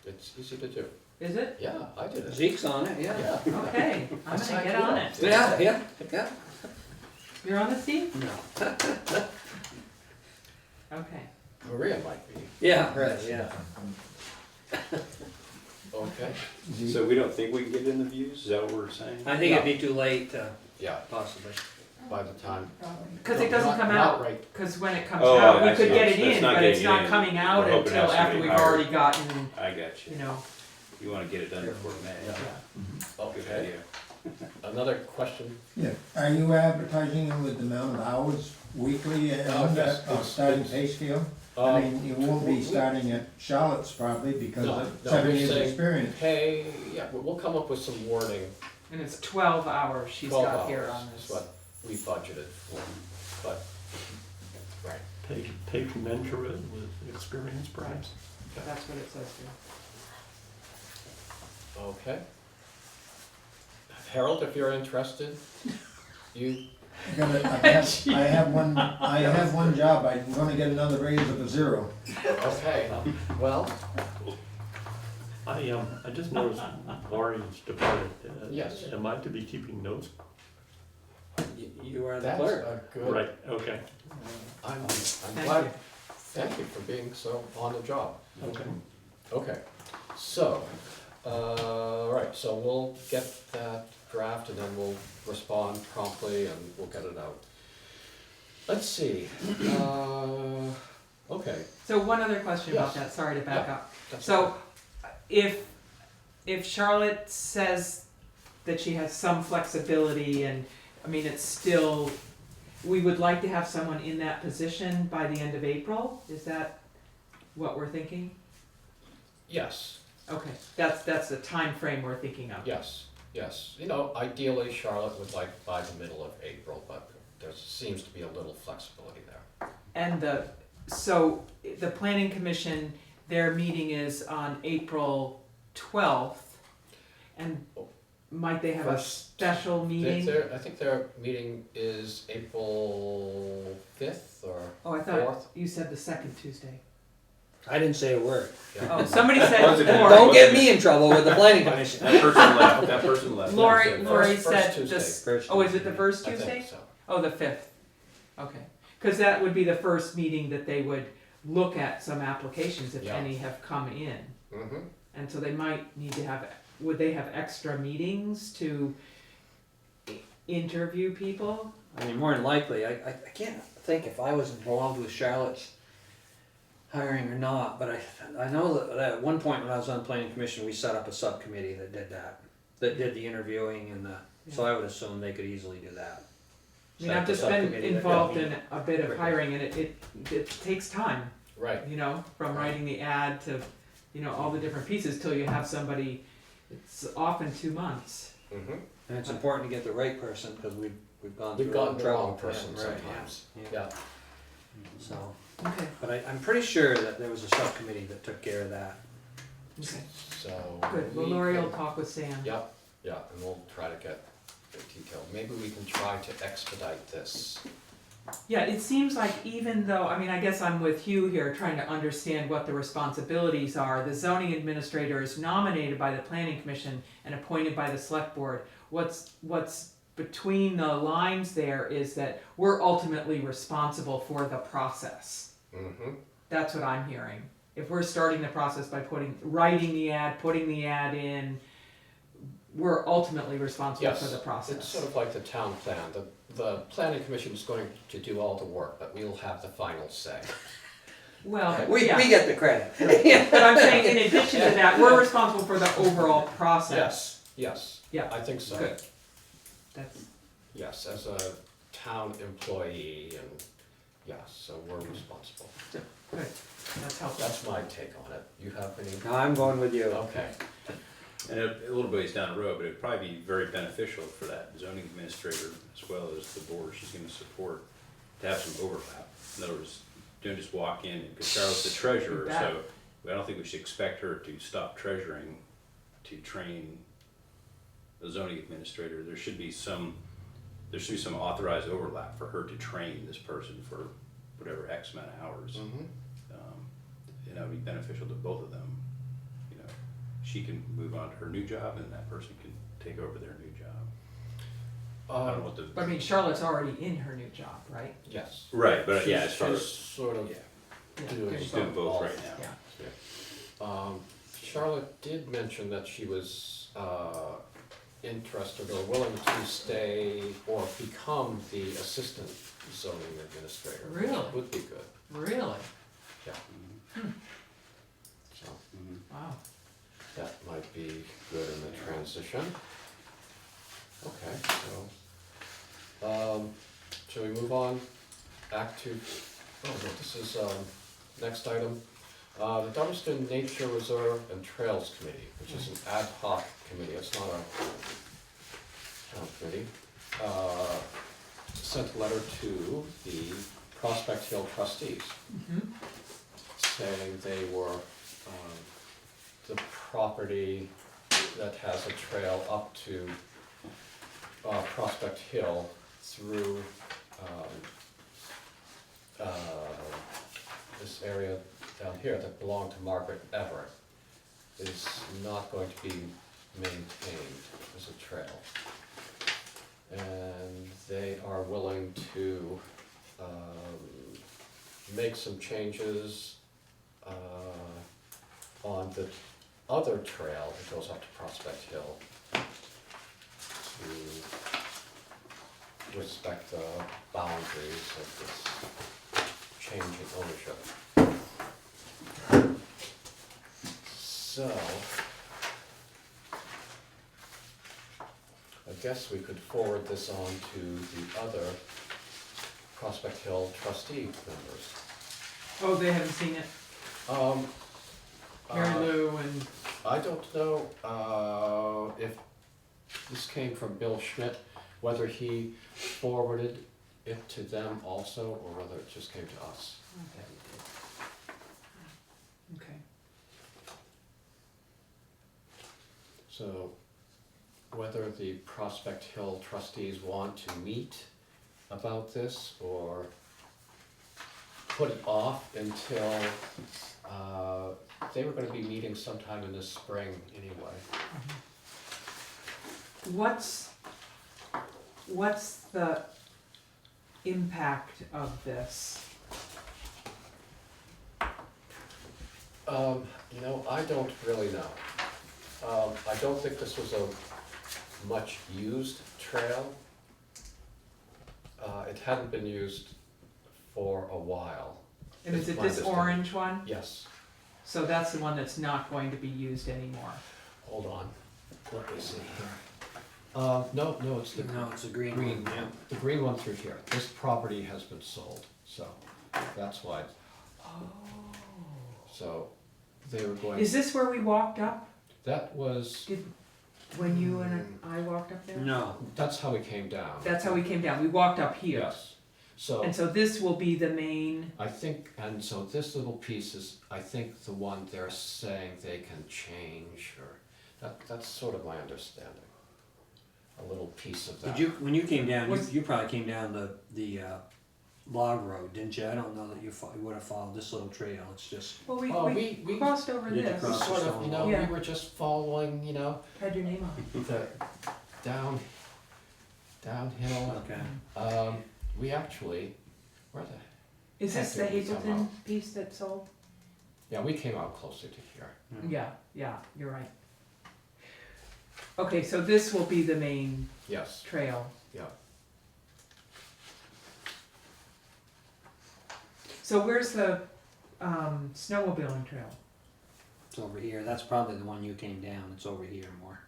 it's easy to do, Is it? yeah, I did it. Zeke's on it, yeah. Yeah. Okay, I'm gonna Sign get you on up. it. Yeah. You're on the team? No. Okay. Maria might be, Yeah, right, yeah. okay, So we don't think we can get in the views, is that what we're saying? I think it'd be too late to yeah, possibly. by the time. Probably. Because it doesn't Not- come not out, right. because when it comes Oh, out, we I could see. get it It's in, not but it's getting not in. coming out We're hoping until that's after somebody we've hired. already gotten, I got you you. know, You wanna get it done before May. yeah. Good Okay, idea. another question, Yeah, are you advertising with the amount of hours weekly and yes, starting it's- pay scale? I mean, you won't be we- starting at Charlotte's probably because No, of no, 7 we're years' saying experience. pay, yeah, we'll come up with some wording. And it's 12 hours she's 12 got here hours on is this. what we budgeted for, but, right, Pay commensurate with experience perhaps. That's what it says here. okay. Harold, if you're interested, you, I have one job, I'm gonna get another raise of a 0. okay, well, I just noticed Lauren's departed. Yes. Am I to be keeping notes? You are the that's clerk. a good, Right, okay, I'm Thank glad, you. thank you for being so on the job. okay. Okay, so, right, so we'll get that draft and then we'll respond promptly and we'll get it out. Let's see, okay. So one other question about Yes. that, sorry to back Yeah. up. that's So if Charlotte says that she has some flexibility and, I mean, it's still, we would like to have someone in that position by the end of April, is that what we're thinking? Yes, Okay, that's the time frame we're thinking of. yes, yes. You know, ideally Charlotte would like by the middle of April, but there seems to be a little flexibility there. And so the planning commission, their meeting is on April 12th, and might they have a First- special meeting? I think their meeting is April 5th or Oh, I thought 4th. you said the second Tuesday. I didn't say a word. Oh, somebody said Wasn't it? four. Don't get me in trouble with the planning commission. That person left, that person left. Lori First said Tuesday. this, First oh, is it the first I Tuesday? think so. Oh, the 5th. Okay. Because that would be the first meeting that they would look at some applications, if Yeah. any have come in. Mm-hmm. And so they might need to have, would they have extra meetings to interview people? I mean, more than likely, I can't think if I was involved with Charlotte's hiring or not, but I know that at one point when I was on planning commission, we set up a subcommittee that did that, that did the interviewing and so I would assume they could easily do that. I mean, Set I've up a just been subcommittee that involved could in meet. a bit of hiring, and it takes time, Right, you know, from Right. writing the ad to, you know, all the different pieces till you have somebody. It's often 2 months. mm-hmm. And it's important to get the right person, because we've gone through We've a lot gotten of the trouble. wrong person Right, yeah, sometimes, yeah. yeah. So, Okay. but I'm pretty sure that there was a subcommittee that took care of that. Okay. So. Good. Well, we Lori can- will talk with Sam. Yep, yeah, and we'll try to get the detail. Maybe we can try to expedite this. Yeah, it seems like even though, I mean, I guess I'm with Hugh here, trying to understand what the responsibilities are. The zoning administrator is nominated by the planning commission and appointed by the select board. What's between the lines there is that we're ultimately responsible for the process. Mm-hmm. That's what I'm hearing. If we're starting the process by writing the ad, putting the ad in, we're ultimately responsible for the process. It's sort of like the town plan. The planning commission is going to do all the work, but we'll have the final say. Well, We yeah. get the credit. But I'm saying in addition to that, we're responsible for the overall process. Yes, Yeah, I think so. good. That's, Yes, as a town employee and, yes, so we're responsible. good. That's helpful. That's my take on it. You have any? No, I'm going with you. Okay. And a little ways down the road, but it'd probably be very beneficial for that zoning administrator as well as the board she's gonna support to have some overlap. In other words, don't just walk in, because Charlotte's the treasurer, You bet. so I don't think we should expect her to stop treasuring to train the zoning administrator. There should be some authorized overlap for her to train this person for whatever X amount of hours. Mm-hmm. And that would be beneficial to both of them. You know, she can move on to her new job and that person can take over their new job. I don't know what the. But I mean, Charlotte's already in her new job, right? Yes. Right, but yeah, as She's far just as, sort of yeah, Yeah, doing she's doing both right now. Yeah. Charlotte did mention that she was interested or willing to stay or become the assistant zoning administrator. which Really? Would be good, Really? yeah. Mhm. So Mhm. Wow. that might be good in the transition. Okay, so, shall we move on back to, oh, no, this is, next item. The Dummerston Nature Reserve and Trails Committee, which is an ad hoc committee, it's not a town committee, sent a letter to the Prospect Hill trustees Mm-hmm. saying they were, the property that has a trail up to Prospect Hill through this area down here that belonged to Margaret Everett is not going to be maintained as a trail. And they are willing to make some changes on the other trail that goes up to Prospect Hill to respect the boundaries of this change in ownership. So, I guess we could forward this on to the other Prospect Hill trustee members. Oh, they haven't seen it? Mary Lou and, I don't know if this came from Bill Schmidt, whether he forwarded it to them also, or whether it just came to us. okay. So, whether the Prospect Hill trustees want to meet about this, or put it off until, they were gonna be meeting sometime in the spring anyway. What's the impact of this? You know, I don't really know. I don't think this was a much used trail. It hadn't been used for a while. And is it my this understanding. orange one? Yes, So that's the one that's not going to be used anymore. hold on, let me see here. No, it's the No, it's a green green, one, yeah. the green one through here. This property has been sold, so that's why, Oh. so they were going, Is this where we walked up? that was, When you and I walked up there? No, that's how we came down. That's how we came down. We walked up here. Yes, so. And so this will be the main, I think, and so this little piece is, I think, the one they're saying they can change, or, that's sort of my understanding. A little piece of that. did you, when you came down, Was- you probably came down the log road, didn't you? I don't know that you would have followed this little trail, it's just, well, Oh, we we crossed over Did you this. cross? sort of, you know, Yeah. we were just following, you know, Had your name on it. the downhill. okay. We actually, where the, Is this the Heck, it was Hazelton somehow. piece that sold? yeah, we came out closer to here. Yeah, you're right. Okay, so this will be the main Yes, trail. yeah. So where's the snowmobiling trail? It's over here, that's probably the one you came down, it's over here more.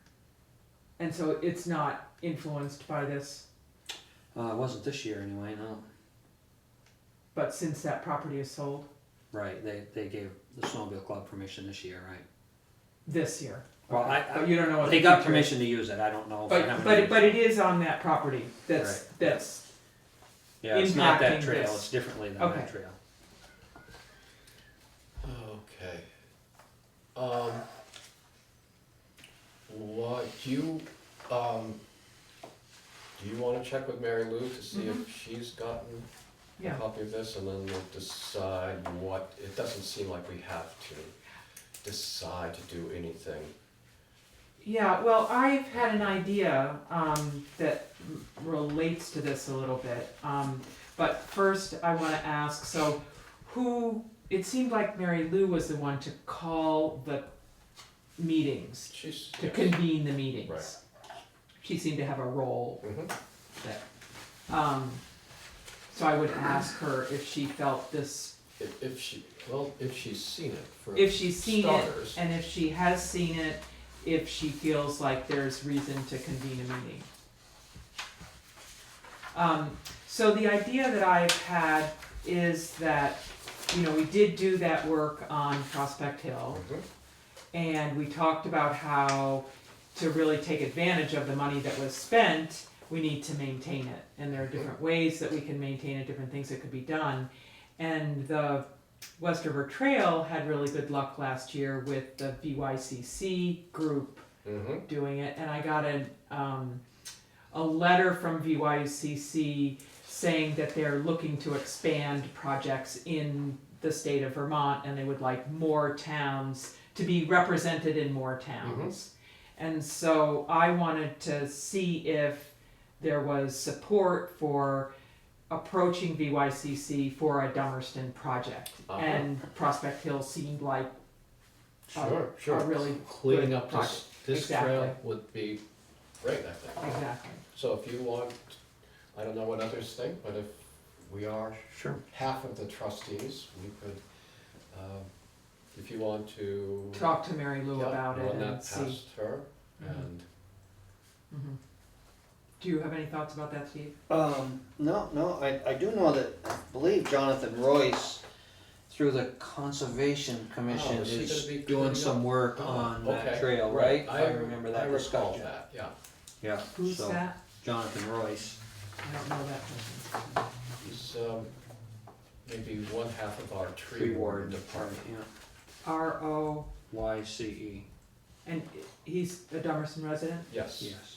And so it's not influenced by this, It wasn't this year anyway, no. but since that property is sold Right, they gave the snowmobile club permission this year, right? this year? Well, Okay, I- but you don't know what They the got future is. permission to use it, I don't know. if I But, haven't but, used but it is on that property that's, Right. that's, Yeah, it's not that impacting trail, this. it's differently than Okay. that trail. Okay. What, do you wanna check with Mary Lou to see if she's gotten a yeah. copy of this, and then we'll decide what, it doesn't seem like we have to decide to do anything Yeah, well, I've had an idea that relates to this a little bit. But first, I want to ask, so it seemed like Mary Lou was the one to call the meetings, She's, to yes. convene the meetings. Right. She seemed to have a role Mhm. there. So I would ask her if she felt this, If she's seen it for if she's seen it, starters. and if she has seen it, if she feels like there's reason to convene a meeting. So the idea that I've had is that, we did do that work on Prospect Hill, Mhm. and we talked about how to really take advantage of the money that was spent, we need to maintain it. And there are different ways that we can maintain it, different things that could be done. And the West River Trail had really good luck last year with the VYCC group Mhm. doing it, and I got a letter from VYCC saying that they're looking to expand projects in the state of Vermont, and they would like more towns to be represented in more towns. And so I wanted to see if there was support for approaching VYCC for a Dummerston project. Uh-huh. And Prospect Hill seemed like Sure. a really Cleaning good up project. this Exactly. trail would be great, I think. Exactly. So if you want, I don't know what others think, but if we are Sure. half of the trustees, we could, if you want to. Talk to Mary Lou yeah, about it run and that see. past her, Mhm. and Mhm. Do you have any thoughts about that, Steve? No, I do know that, I believe Jonathan Royce, through the Conservation Commission, Oh, is he is gonna be doing cleaning some up? work Oh, on okay. that trail, right? If I remember that I recall discussion. that, yeah. Yeah, Who's so, that? Jonathan Royce. I don't know that person. He's, maybe one half of our tree Tree warden warden department. department, R.O. yeah. YCE, and he's a Dummerston resident? Yes. yes.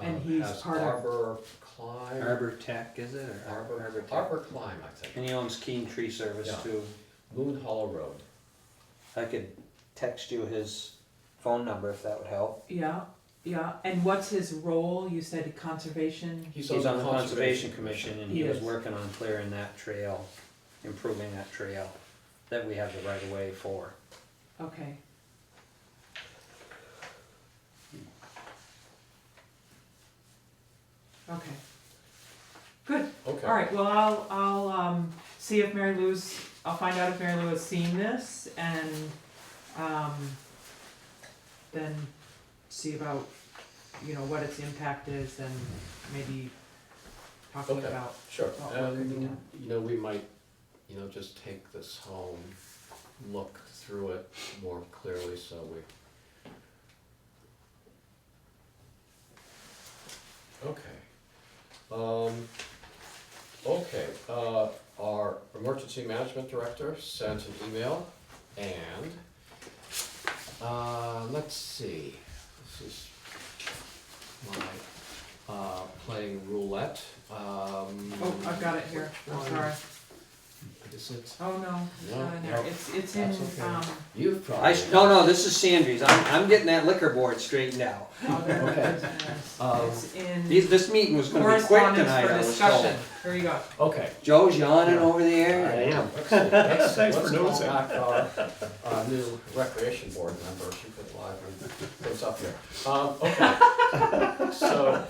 And he's has part of- Arbor Climb. Arbor Tech, is it, or Arbor Tech? Arbor Climb, I think. And he owns Keen Tree Service Yeah. too. Moon Hollow Road. I could text you his phone number if that would help. Yeah, yeah. And what's his role? You said conservation? He's on the Conservation Commission and he He was is. working on clearing that trail, improving that trail that we have the right of way for. Okay. Okay. Good. Okay. All right, well, I'll see if I'll find out if Mary Lou has seen this and, then see about, what its impact is and maybe talking Okay. about Sure, what could be done. we might, just take this home, look through it more clearly, so we. Okay, our emergency management director sent an email, and, let's see, this is my, playing roulette, Oh, I've got it here, I'm Which one? sorry. is it, Oh, no, it's No, not in there. no, It's in, that's okay. You've I, probably. no, this is Sandri's, I'm getting that liquor board straightened out. oh, there it Okay. is. Um, It's in This meeting was gonna be quick correspondence tonight, for I was discussion. told. Here you go. Okay. Joe's yawning over I there. am. Let's see, let's Thanks for let's call noticing. back our new recreation board member, she could liven things up here. Okay, so,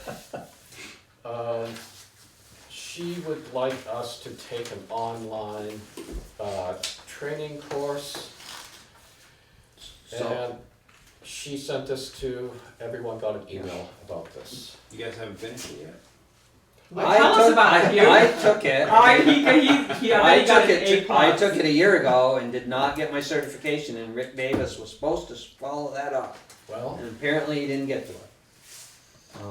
she would like us to take an online, training course. So- And she sent this to, everyone got an email about this. You guys haven't finished it yet? Well, tell us about it, Hugh. I took it. I bet he got an A+. I took it a year ago and did not get my certification, and Rick Davis was supposed to follow that up, Well, and apparently he didn't get to it.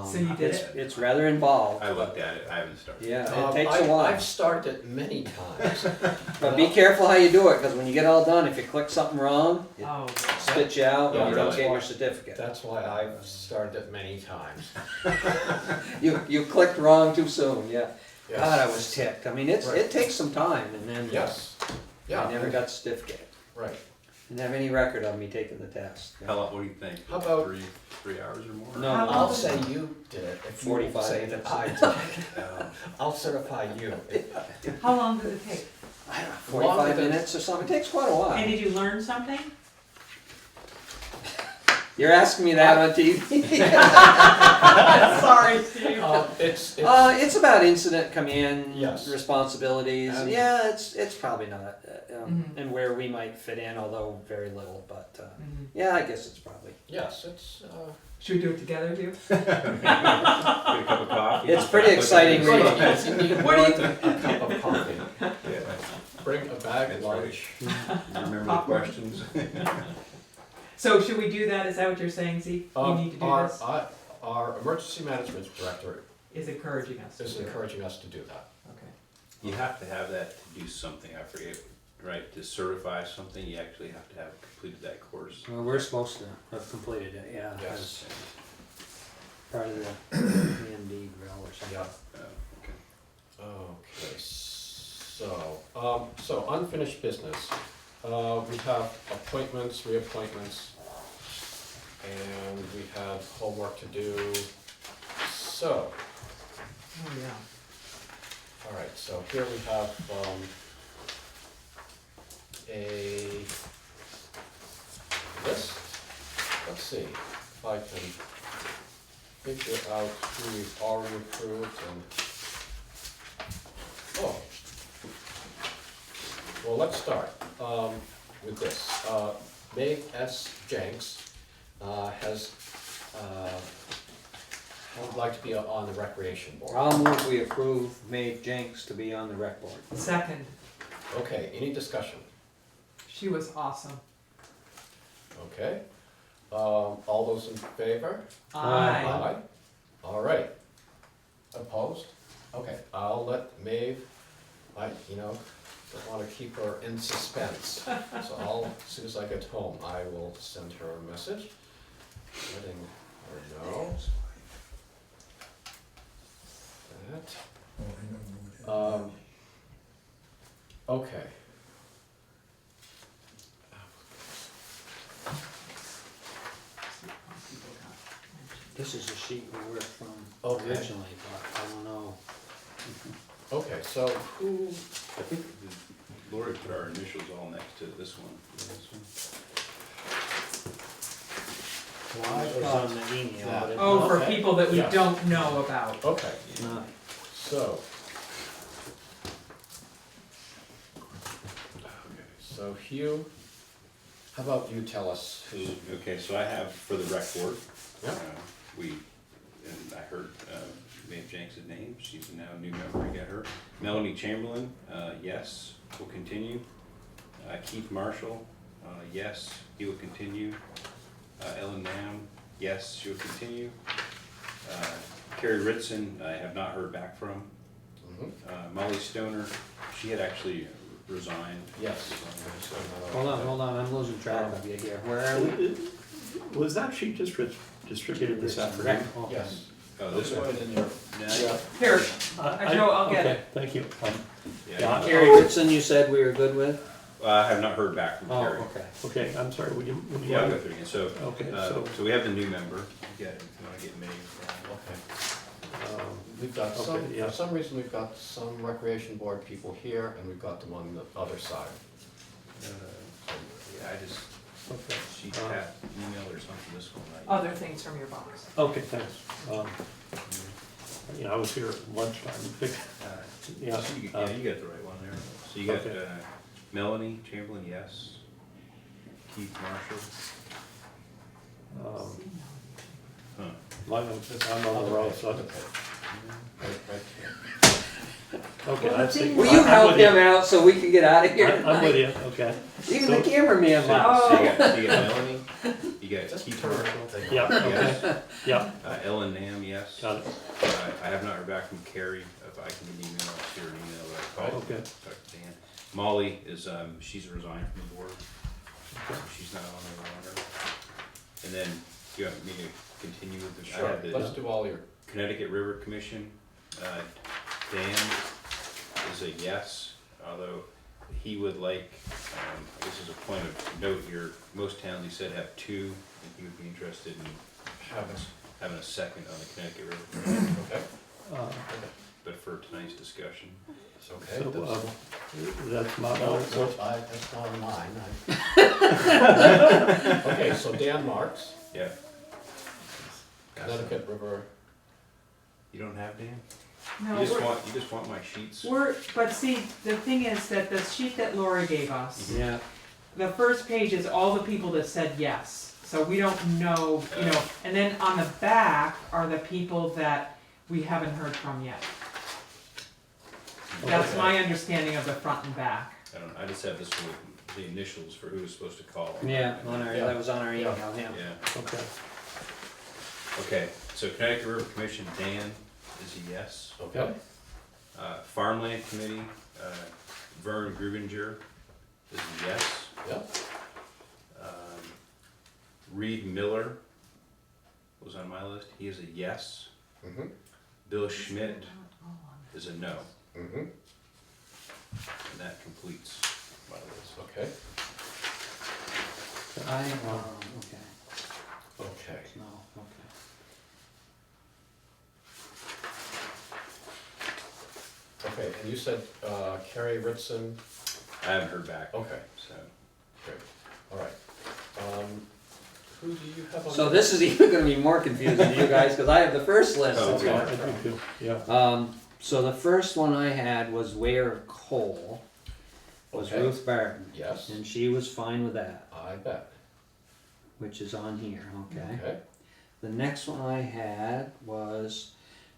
So you did it's, it? It's rather involved. I looked at it, I haven't started. Yeah, it takes a while. I've started it many times. But be careful how you do it, because when you get all done, if you click something wrong, it Oh, spits you out Yeah, and you don't that's get why- your certificate. That's why I've started it many times. You clicked wrong too soon, yeah. Yes. God, I was ticked. I mean, Right. it takes some time, and then Yes, yeah. I never got the certificate. Right, Didn't have any record of me taking the test. How long, what do you think? How about- 3 hours or more? No, How I'll long- say you did it. If you 45 say minutes. that I did it. I'll certify you. How long did it take? 45 minutes or something. It takes quite a And while. did you learn something? You're asking me that on TV? Sorry, Steve. It's It's about incident command Yes. responsibilities. And- Yeah, it's probably not, Mhm. and where we might fit in, although very little. But Mhm. yeah, I guess it's probably. yes, it's Should we do it together, Hugh? Get a cup of coffee. It's pretty exciting reading. yes, you need What more do you- than a cup of coffee. Yeah, Bring a bag That's lunch. remember the Popcorn. questions? So should we do that? Is that what you're saying, Z? You need to do Our, this? our emergency management director Is encouraging us to is do it. encouraging us to do that. Okay. You have to have that to do something, I forget, right, to certify something, you actually have to have completed that course. Well, we're supposed to have completed it. Yeah, Yes. as part of the PMD drill or something. Yeah. Okay. Okay, so unfinished business. We have appointments, reappointments, and we have homework to do. So, Oh, yeah. all right, so here we have, a list. Let's see if I can figure out who we've already approved and, oh. Well, let's start, with this. Maeve S. Jenks, would like to be on the recreation board. I'll move we approve Maeve Jenks to be on the rec board. Second, Okay, any discussion? she was awesome. Okay, all those in favor? Aye. All right. Opposed? Okay, I'll let Maeve, don't wanna keep her in suspense. So as soon as I get home, I will send her a message, letting her know that. Okay. This is a sheet we worked from Okay. originally, but I don't know. Okay, so who, I think Lori put our initials all next to this one. Well, it was on the email. that. but it- Oh, for Okay. people that we Yes. don't know about. okay, No. so. Okay, so Hugh, how about you tell us who? Okay, so I have for the rec board, Yeah. and I heard Maeve Jenks' name, she's now a new member, we got her. Melanie Chamberlain, yes, will continue. Keith Marshall, yes, he will continue. Ellen Nam, yes, she will continue. Carrie Ritson, I have not heard back from. Mhm. Molly Stoner, she had actually resigned. Yes. Hold on, I'm losing track of you here. Where are we? Was that sheet just distributed this afternoon? Okay. Yes. Oh, this one? Yeah. Here, I'll get okay, it. thank you. Yeah. Carrie Ritson, you said we were good with? I have not heard back from Oh, Carrie. okay. Okay, I'm sorry, would you? Yeah, I'll go through again. So, Okay, so, so we have the new member. You got, if you wanna get Maeve. Okay. We've got some, Okay, yeah. for some reason, we've got some recreation board people here, and we've got them on the other side. Yeah, I just, okay, she had email or something this one, right? Other things from your box. okay, thanks. I was here at lunchtime, yeah. So you got the right one there. So you got, Okay. Melanie Chamberlain, yes. Keith Marshall. Huh. I'm on the wrong side. Right here. Okay, I think. Will you I'm help with you. him out so we can get out of here? I'm with you, okay. Even So- the cameraman So laughed. you got Melanie, you got Just Keith turn Marshall. the thing Yeah, on. okay, Yes. yeah, Ellen Nam, yes. got it, I have not heard back from Carrie. If I can get an email, I'll see her an email, but I called. okay. Talked to Dan. Molly is, she's resigned from the board. She's not on there longer. And then, you want me to continue with the, I Sure, have let's the do all your, Connecticut River Commission. Dan is a yes, although he would like, this is a point of note here, most towns, he said, have two, and he would be interested in having a second on the Connecticut River. Okay, But for tonight's discussion. it's okay. So, that's my, No, that's not mine. Okay, so Dan Marks, Yeah. Connecticut River. You don't have Dan? No, You just want my sheets? but see, the thing is that the sheet that Laura gave us, Yeah, the first page is all the people that said yes. So we don't know, and then on the back are the people that we haven't heard from yet. That's Okay. my understanding of the front and back. I don't know, I just have this one with the initials for who was supposed to call. yeah, that was on our email, yeah. Yeah, okay. okay, so Connecticut River Commission, Dan is a yes. Okay, Farmland Committee, Vern Grubinger is a yes. yep, Reed Miller was on my list, he is a yes. mm-hmm, Bill Schmidt is a no, mm-hmm, and that completes my list. okay, Okay, okay. no, okay. Okay, and you said, Carrie Ritson, I haven't heard back, okay, so. great, all right. Who do you have on? So this is even gonna be more confusing to you guys, cause I have the first list. Oh, Okay, okay. I do too, yeah. So the first one I had was Ware of Cole, was Okay. Ruth Barton, Yes, and she was fine with that, I bet, which is on here, okay? okay, The next one I had was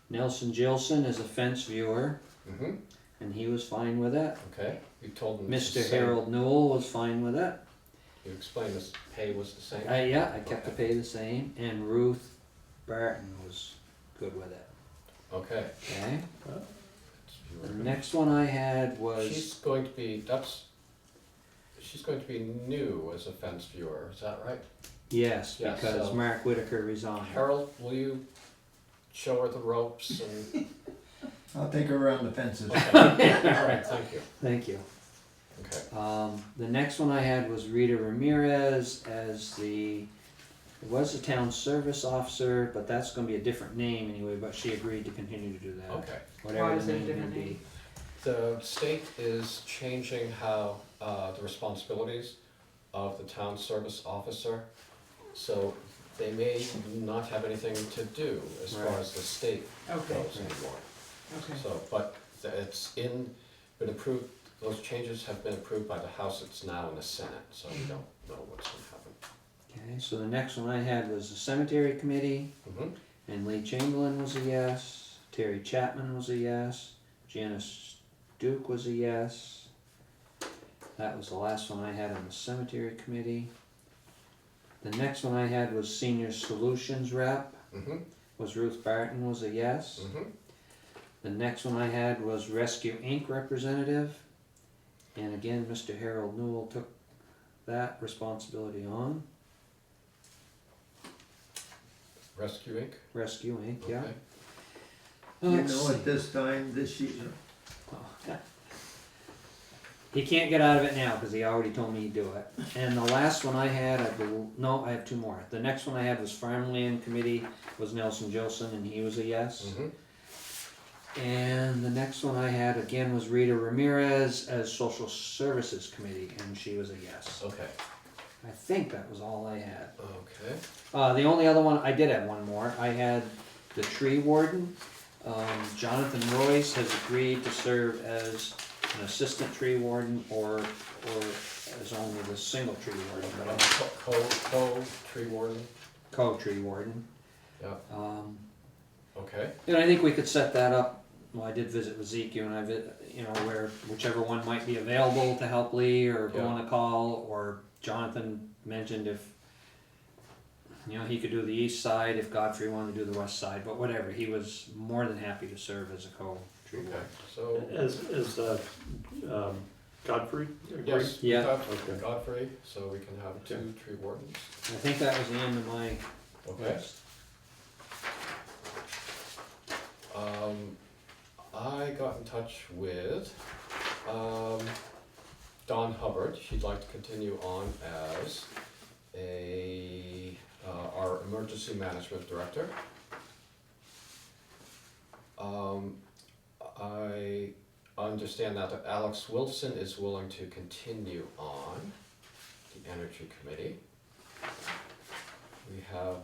Nelson Gilson as a fence viewer, mm-hmm, and he was fine with it. okay, you told them. it's the Mr. same- Harold Newell was fine with it. You explained this pay was the same? Yeah, I kept the pay the same, and Ruth Barton was good with it, Okay. okay? It's The your- next one I had was, She's going to be, she's going to be new as a fence viewer, is that right? yes, Yeah, because so- Mark Whitaker resigned. Harold, will you show her the ropes and? I'll take her around the fences. Okay, all right, thank you. Thank you. Okay, The next one I had was Rita Ramirez as it was a town service officer, but that's gonna be a different name anyway, but she agreed to continue to do that. okay. Whatever Why is the it a name different may be. name? The state is changing how, the responsibilities of the town service officer. So they may not have anything to do as far Right. as the state Okay, goes anymore. okay. So, but it's been approved, those changes have been approved by the House, it's now in the Senate, so we don't know what's gonna happen. Okay, so the next one I had was the cemetery committee, Mm-hmm, and Lee Chamberlain was a yes, Terry Chapman was a yes, Janice Duke was a yes. That was the last one I had on the cemetery committee. The next one I had was senior solutions rep, mm-hmm, was Ruth Barton was a yes. mm-hmm, The next one I had was Rescue Inc. representative. And again, Mr. Harold Newell took that responsibility on. Rescue Inc., Rescue Inc., yeah. okay. You Let's know, see. at this time, this year, He can't get out of it now because he already told me he'd do it. And the last one I had, I have two more. The next one I had was Farmland Committee, was Nelson Gilson, and he was a yes. Mm-hmm, And the next one I had again was Rita Ramirez as Social Services Committee, and she was a yes. okay, I think that was all I had. okay, The only other one, I did have one more. I had the tree warden. Jonathan Royce has agreed to serve as an assistant tree warden or as only the single tree warden, but tree warden, co-tree warden. yeah, okay, And I think we could set that up. Well, I did visit with Zeke, and whichever one might be available to help Lee or go Yeah. on a call, or Jonathan mentioned if he could do the east side if Godfrey wanted to do the west side, but whatever, he was more than happy to serve as a co-tree okay, warden. so, Is Godfrey agreed? yes, we Yeah. have Okay. Godfrey, so we can have two tree wardens, I think that was the end of my okay. list. I got in touch with, Dawn Hubbard, she'd like to continue on as our emergency management director. I understand now that Alex Wilson is willing to continue on the Energy Committee. We have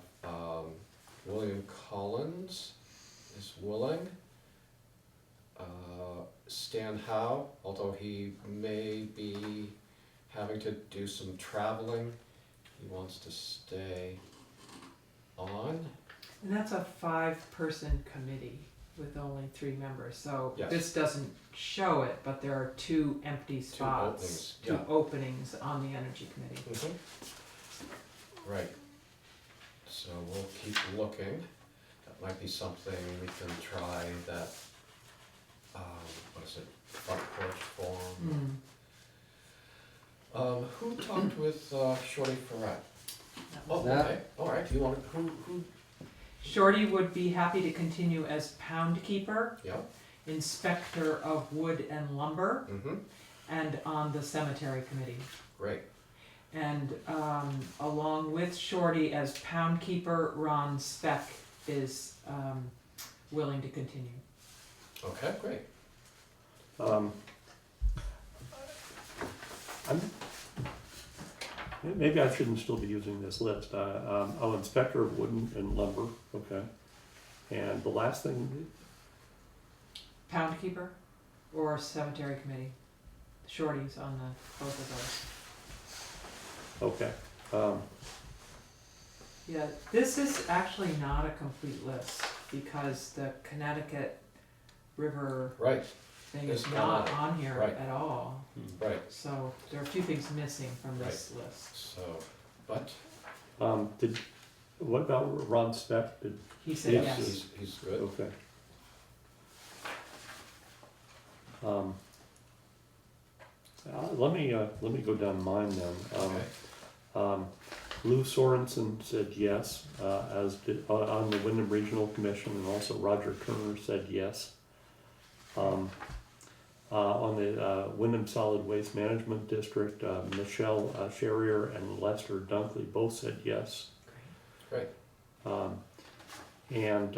William Collins is willing. Stan Howe, although he may be having to do some traveling, he wants to stay on. And that's a 5-person committee with only 3 members, so Yes. this doesn't show it, but there are 2 empty spots, openings, yeah. openings on the Energy Committee. Mm-hmm. Right. So we'll keep looking. That might be something we can try that, what is it, front porch forum? Who talked with Shorty Ferret? Oh, That- okay, all right, do you want to, who, Shorty would be happy to continue as pound keeper, yeah, inspector of wood and lumber, mm-hmm, and on the cemetery committee. great, And along with Shorty as pound keeper, Ron Speck is willing to continue. okay, great. Maybe I shouldn't still be using this list. Inspector of wood and lumber, okay. And the last thing, Pound keeper or cemetery committee. Shorty's on the both of those. okay. Yeah, this is actually not a complete list because the Connecticut River Right, thing It's is not not, on here right. at all. right, So there are a few things missing from this list. so, but What about Ron Speck? He said Yes, yes. he's good. Okay. Let me go down mine then. Okay, Lou Sorensen said yes, as did, on the Wyndham Regional Commission, and also Roger Turner said yes. On the Wyndham Solid Waste Management District, Michelle Sherrier and Lester Dunkley both said yes. great, And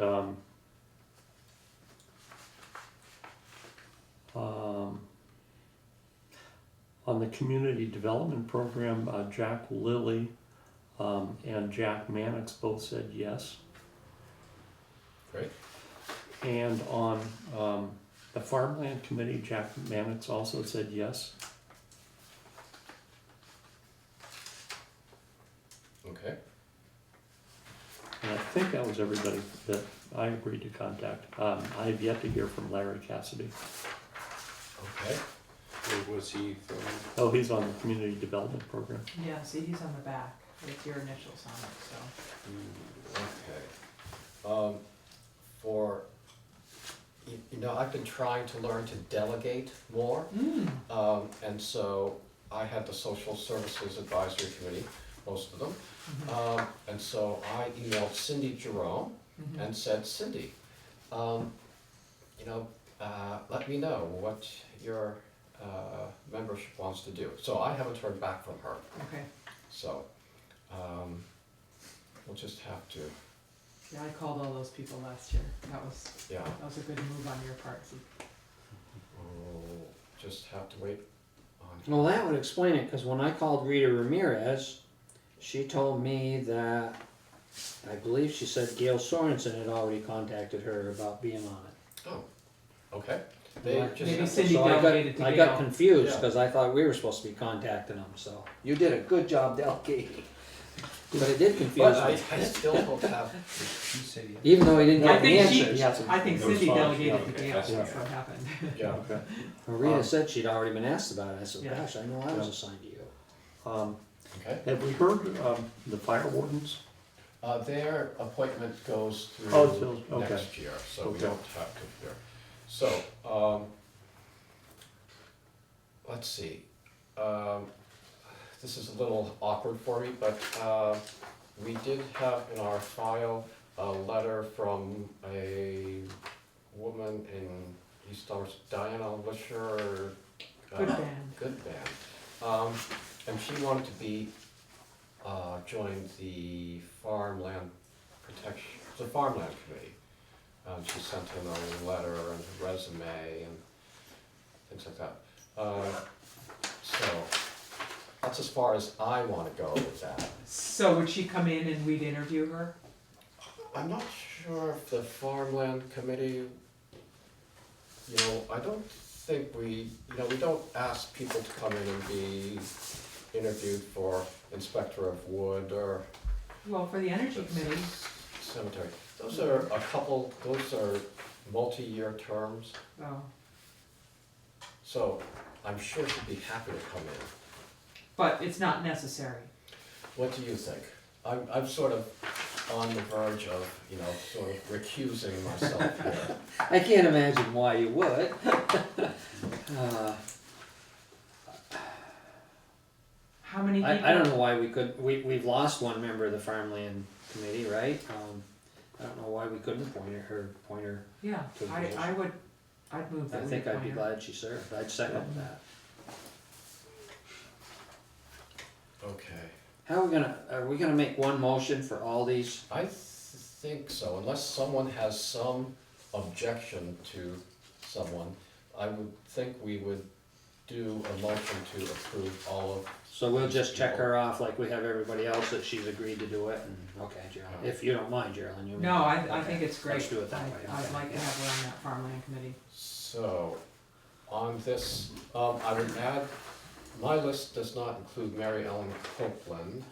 on the Community Development Program, Jack Lilly and Jack Mannix both said yes. great, And on the Farmland Committee, Jack Mannix also said yes. okay, And I think that was everybody that I agreed to contact. I have yet to hear from Larry Cassidy. okay, Where was he from? Oh, he's on the Community Development Program. Yeah, see, he's on the back with your initials on it, so. okay. For, you know, I've been trying to learn to delegate more. And so I had the Social Services Advisory Committee, most of them. And so I emailed Cindy Jerome and said, Cindy, you know, let me know what your membership wants to do. So I haven't heard back from her. Okay, So we'll just have to, yeah, I called all those people last year. That was yeah, a good move on your part. we'll just have to wait on. Well, that would explain it, because when I called Rita Ramirez, she told me that, I believe she said Gail Sorensen had already contacted her about being on it. Oh, okay. They Right. just, Maybe Cindy So delegated to I Gail. got confused, Yeah. because I thought we were supposed to be contacting them, so. You did a good job delegating. But it did confuse but I me, still don't have, She said yes. even though he didn't I get the think she- answers. I think No Cindy response, delegated yeah. to Gail, Okay. that's what happened. yeah, Okay. Well, Rita said she'd already been asked about it. I said, Yeah. gosh, I know I was Yeah. assigned to you. okay. Have we heard the fire wardens? Their appointment goes Oh, through it's- okay. next year, so we Okay. don't have to hear. So, let's see. This is a little awkward for me, but we did have in our file a letter from a woman in East Dummerston, Diana Wisher, Good band. Good band. And she wanted to be, join the farmland protection, the farmland committee. She sent in a letter and a resume and things like that. So, that's as far as I wanna go with that. So would she come in and we'd interview her? I'm not sure if the farmland committee, you know, I don't think we don't ask people to come in and be interviewed for inspector of wood or Well, for the energy committee, cemetery. Those are multi-year terms, oh, so I'm sure she'd be happy to come in. but it's not necessary. What do you think? I'm sort of on the verge of, you know, sort of recusing myself here. I can't imagine why you would. How many people? I don't know why we could, we've lost one member of the farmland committee, right? I don't know why we couldn't appoint her. Yeah, to the I'd move I that we think I'd be appoint her. glad she served, I'd second that. Okay. How are we gonna make one motion for all these? I think so, unless someone has some objection to someone, I would think we would do a motion to approve all of, So we'll just check her off like we have everybody else that she's agreed to do it, and, okay, Geraldine, if you don't mind, Geraldine, you. No, I okay. think it's great. Let's do it that way, I'd okay. like to have her on that farmland committee. so, on this, I would add, my list does not include Mary Ellen Copeland.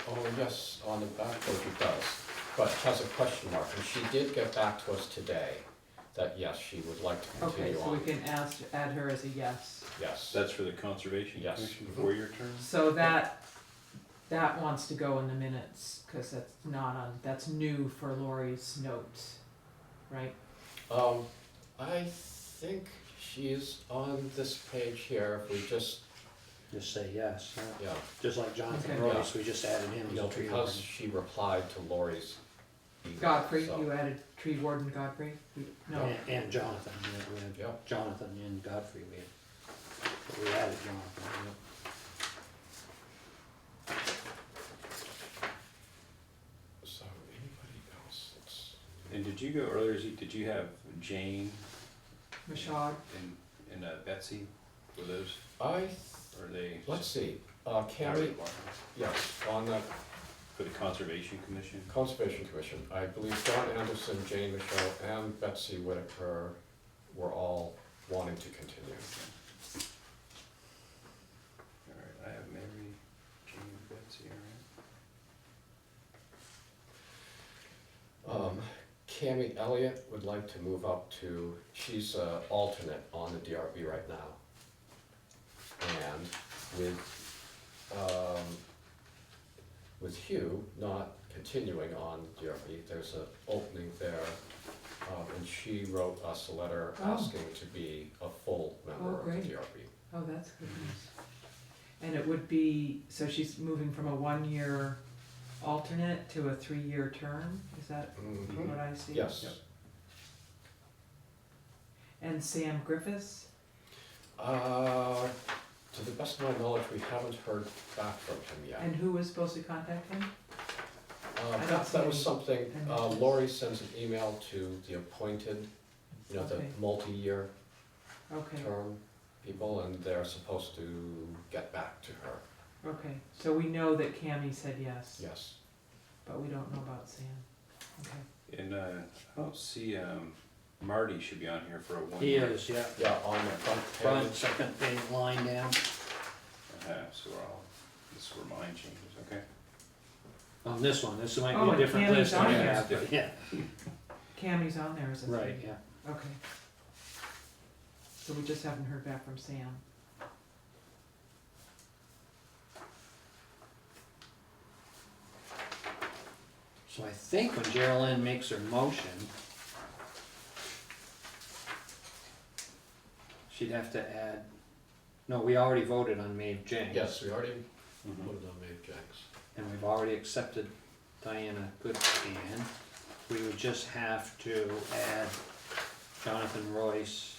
Oh, yes, on the back page it does, but it has a question mark, and she did get back to us today, that yes, she would like to Okay, continue so we on. can add her as a yes. Yes. That's for the Conservation Yes. Commission, 4-year term? So that wants to go in the minutes, cause that's not on, that's new for Lori's notes, right? I think she's on this page here, if we just, Just say yes, yeah, just like Jonathan Okay. Royce, we just added him you know, as a tree because warden. she replied to Lori's email. Godfrey, so- you added tree warden Godfrey? No, And Jonathan, yeah, we had Yep. Jonathan and Godfrey, we added Jonathan, yeah. So, anybody else that's, And did you go earlier, did you have Jane Michaud, and Betsy for those, I, or are they? let's see, highway Cammy, department? yes, on the For the Conservation Commission? Conservation Commission, I believe John Anderson, Jane Michelle, and Betsy Whitaker were all wanting to continue. Alright, I have Mary, Jane, and Betsy, alright. Cammy Elliott would like to move up to, she's an alternate on the DRB right now. And with Hugh not continuing on DRB, there's an opening there. And she wrote us a letter Oh. asking to be a full member Oh, of the great. DRB. oh, that's good news. And it would be, so she's moving from a 1-year alternate to a 3-year term, is that Mhm. what I see? Yes. Yep. And Sam Griffiths? To the best of my knowledge, we haven't heard back from him yet. And who was supposed to contact him? I don't That see was any something, messages. Lori sends an email to the appointed, you know, the Okay. multi-year Okay, term people, and they're supposed to get back to her, okay, so we know that Cammy said yes, yes. but we don't know about Sam. Okay, And I don't see, Marty should be on here for a 1 He year. is, yeah, Yeah, on the front, page. second page line down. So this is where mine changes, okay? On this one, this might Oh, be a and different Tammy's list than on I here. have, but yeah, Cammy's on there as a right, three. yeah. Okay. So we just haven't heard back from Sam. So I think when Geraldine makes her motion, she'd have to add, no, we already voted on Maeve James. Yes, we already Mhm. voted on Maeve Jenks. And we've already accepted Diana Goodman. We would just have to add Jonathan Royce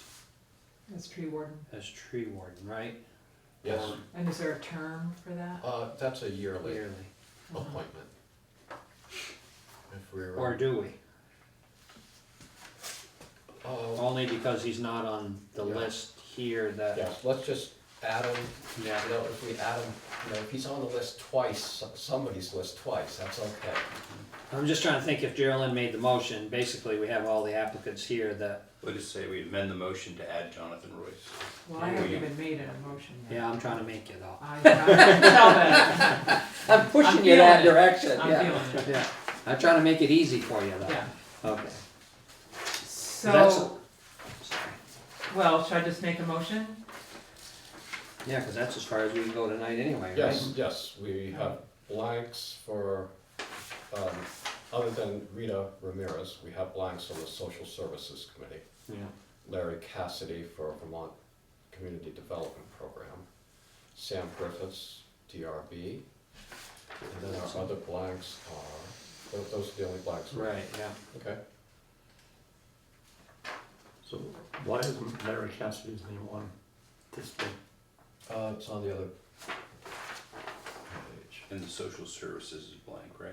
As tree warden. as tree warden, right? Yes, And is there a term for that? that's a yearly Yearly. appointment. If we're, Or do we? uh, Only because he's not on the Yeah. list here that, yes, let's just add him, yeah. you know, if we add him, you know, if he's on the list twice, somebody's list twice, that's okay. I'm just trying to think if Geraldine made the motion, basically we have all the applicants here that, We'll just say we amend the motion to add Jonathan Royce. Well, I haven't even made an emotion yet. yeah, I'm trying to make you though. I can tell that. I'm pushing I'm you that feeling it. direction, I'm yeah. feeling it. Yeah, I'm trying to make it easy for you though. Yeah. Okay. So, well, should I just make a motion? Yeah, cause that's as far as we can go tonight anyway, right? Yes, we have blanks for, other than Rita Ramirez, we have blanks on the Social Services Committee. Yeah. Larry Cassidy for Vermont Community Development Program, Sam Griffiths, DRB, and then our other blanks are, those are the only blanks. Right, yeah. Okay, So why isn't Larry Cassidy's name on this thing? it's on the other page. And the social services is blank, right?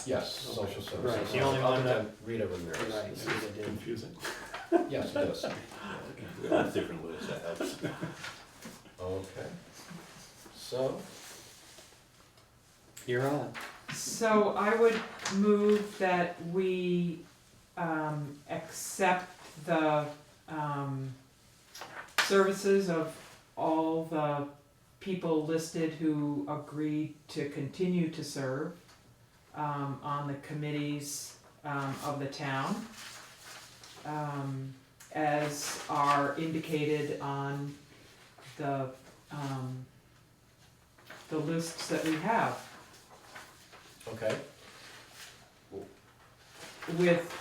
Yes, Social Services. Right, the only other one that- than Rita Ramirez. Right, Yes. Rita did. Confusing. Yes, it is. We all have different lists, that helps. Okay, so, You're on. So I would move that we, accept the, services of all the people listed who agreed to continue to serve, on the committees, of the town, as are indicated on the lists that we have. okay, With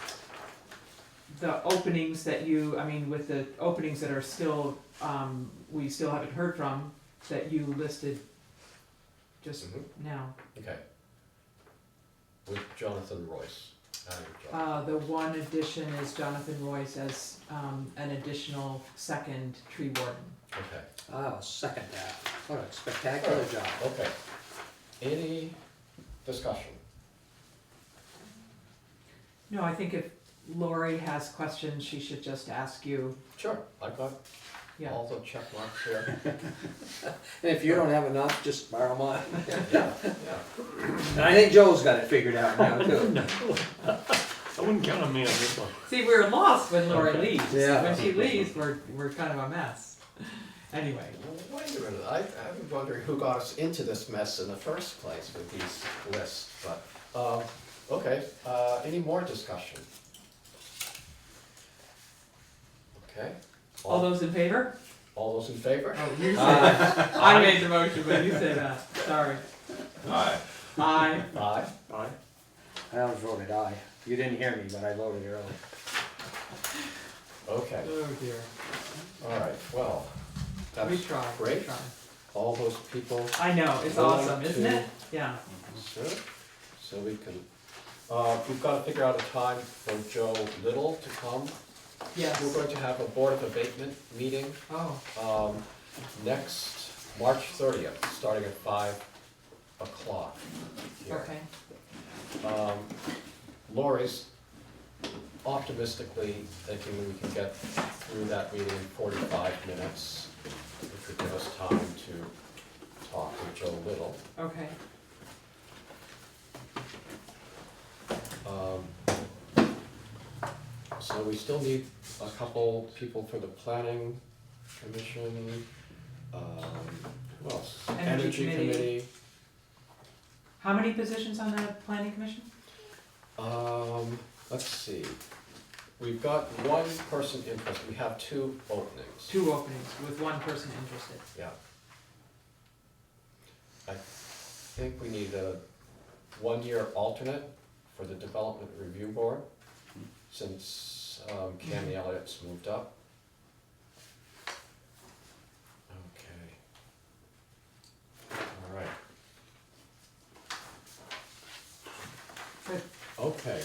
the openings that you, I mean, with the openings that are still, we still haven't heard from, that you listed just Mhm. now. okay. With Jonathan Royce. Adding Jonathan. The one addition is Jonathan Royce as, an additional second tree warden. Okay, I'll second that. What a spectacular job. okay. Any discussion? No, I think if Lori has questions, she should just ask you, Sure, I got yeah. all the check marks here. And if you don't have enough, just borrow mine. Yeah, yeah. And I think Joe's got it figured out now too. I wouldn't count on me on this one. See, we're lost when Lori leaves. Yeah. When she leaves, we're kind of a mess. Anyway, Wait a minute, I'm wondering who got us into this mess in the first place with these lists, but, okay, any more discussion? Okay. all those in favor? All those in favor? Oh, you said that. I made the motion, but you said that. Sorry. Aye. Aye. Aye. Aye. I always voted aye. You didn't hear me, but I voted early. Okay, Oh dear. all right, well, We that's tried. We great. tried. All those people. I know, it's willing awesome, isn't to- it? Yeah. Sure. So we can, we've got to figure out a time for Joe Little to come. Yes. We're going to have a Board of Abatement meeting, Oh, next March 30th, starting at 5 o'clock here. okay. Lori's optimistically thinking we can get through that meeting in 45 minutes, which would give us time to talk to Joe Little. Okay. So we still need a couple people for the Planning Commission, who else? Energy Committee. How many positions on the planning commission? Let's see, we've got one person interested, we have 2 openings. 2 openings with 1 person interested. Yeah. I think we need a 1-year alternate for the Development Review Board, since Cammy Elliott's moved up. Okay. All right. Good. Okay,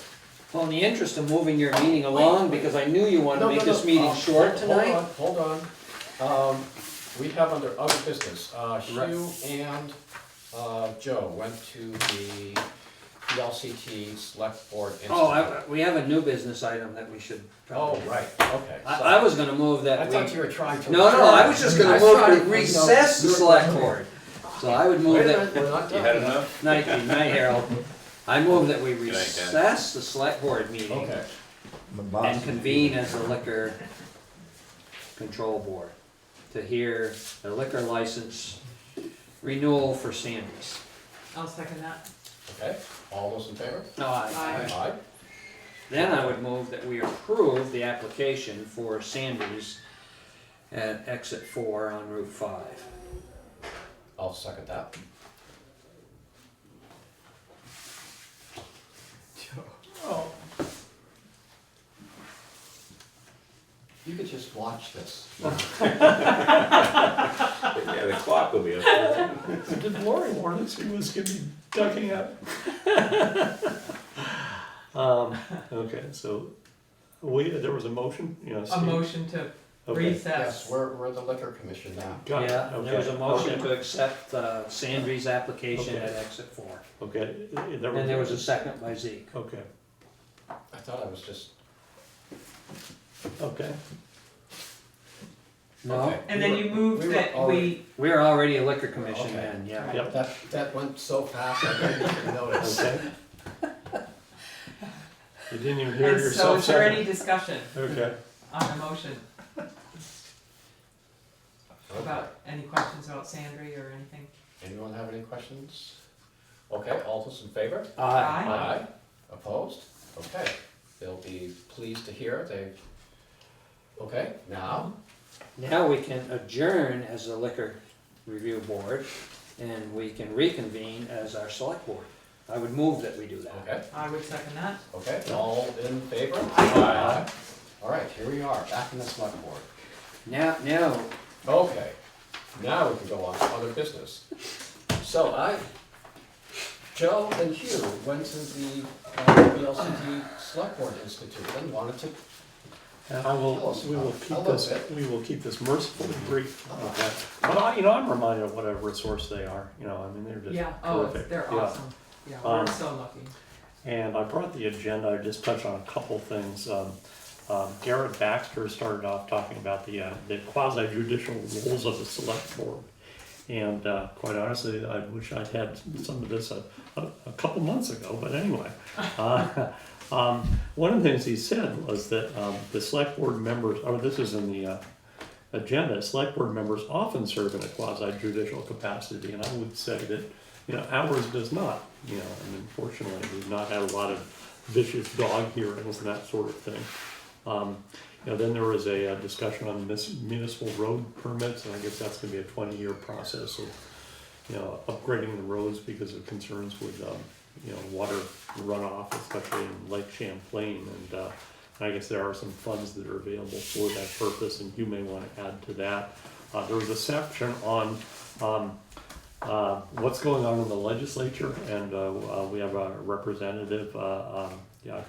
Well, in the interest of moving your meeting along, because I knew you wanted to make this meeting short tonight. Hold on. We have under other business, Hugh and Joe went to the VLCT Select Board Institute. Oh, we have a new business item that we should Oh, probably. right, okay. I was gonna move that I we. thought you were trying to. No, I was just gonna I move tried to to- recess the no, select you're- board. So I would Wait move a that, minute, we're not You done had yet. enough? night Harold. I move that we Good night, Dad. recess the select board meeting Okay, The boss and is- convene as the liquor control board to hear the liquor license renewal for Sandri's. I'll second that. okay, all those in favor? No, Aye. Then I would move that we approve the application for Sandri's at exit 4 on Route 5. I'll second that. Oh. You could just watch this. Yeah, the clock will be up there. Did Lori warn us he was gonna be ducking up? Okay, so there was a motion, you know. A Steve- motion to Okay. Yes, recess. we're the liquor commission now. Got it, Yeah, there was a okay, motion okay. to accept Sandri's application Okay. at exit 4. Okay. And there was a second by Zeke. Okay, I thought I was just. okay. No, Okay. And then you moved we were that already- we, we're already a liquor commission Okay. then, yeah. Yep. That went so fast, I didn't even notice. Okay. You didn't even hear and so yourself is there second. any discussion Okay. on the motion about, any questions about Sandri or anything? Anyone have any questions? Okay, all those in favor? Aye. Opposed? Okay, they'll be pleased to hear they've, okay, now, Now we can adjourn as the liquor review board and we can reconvene as our select board. I would move that we do that. okay, I would second that. okay, all in favor? Aye. All right, here we are, back in the select board. Now, Okay, now we can go on to other business. So Joe and Hugh went to the VLCT Select Board Institute and wanted to, And Tell us we will about it. keep A little this, bit. we will keep this mercifully brief, okay? But I'm reminded of what a resource they are, I mean, they're just Yeah, terrific. they're Yeah. awesome. Yeah, we're Um, so lucky. And I brought the agenda, I just touched on a couple things. Garrett Baxter started off talking about the quasi judicial roles of the select board. And quite honestly, I wish I'd had some of this a couple months ago, but anyway. One of the things he said was that the select board members, this is in the agenda, select board members often serve in a quasi judicial capacity, and I would say that, ours does not, and unfortunately, we've not had a lot of vicious dog hearings and that sort of thing. Then there was a discussion on municipal road permits, and I guess that's gonna be a 20-year process of, upgrading the roads because of concerns with, water runoff, especially in Lake Champlain, and I guess there are some funds that are available for that purpose, and you may wanna add to that. There was a section on, what's going on in the legislature, and we have a representative,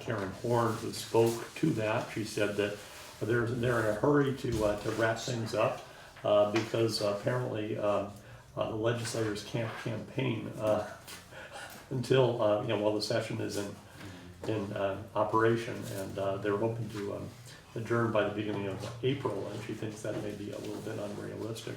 Karen Horn, who spoke to that. She said that they're in a hurry to wrap things up because apparently the legislators can't campaign until while the session is in operation, and they're hoping to adjourn by the beginning of April, and she thinks that may be a little bit unrealistic.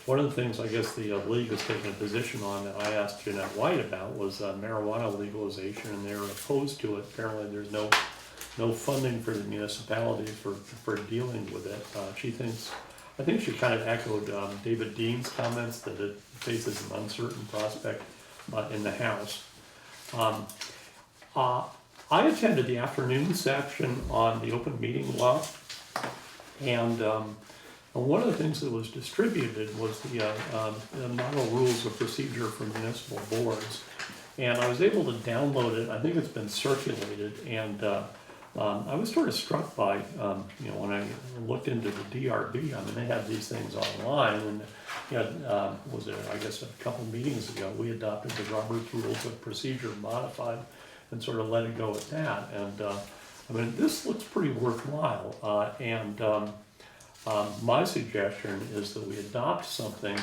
One of the things I guess the league has taken a position on that I asked Jeanette White about was marijuana legalization, and they're opposed to it. Apparently there's no funding for the municipalities for dealing with it. I think she kind of echoed David Dean's comments that it faces an uncertain prospect in the House. I attended the afternoon section on the open meeting law, and one of the things that was distributed was the model rules of procedure for municipal boards, and I was able to download it. I think it's been circulated, and I was sort of struck by, when I looked into the DRB, they have these things online, and was it, I guess, a couple meetings ago, we adopted the Roberts Rules of Procedure modified, and sort of let it go at that. And I mean, this looks pretty worthwhile. My suggestion is that we adopt something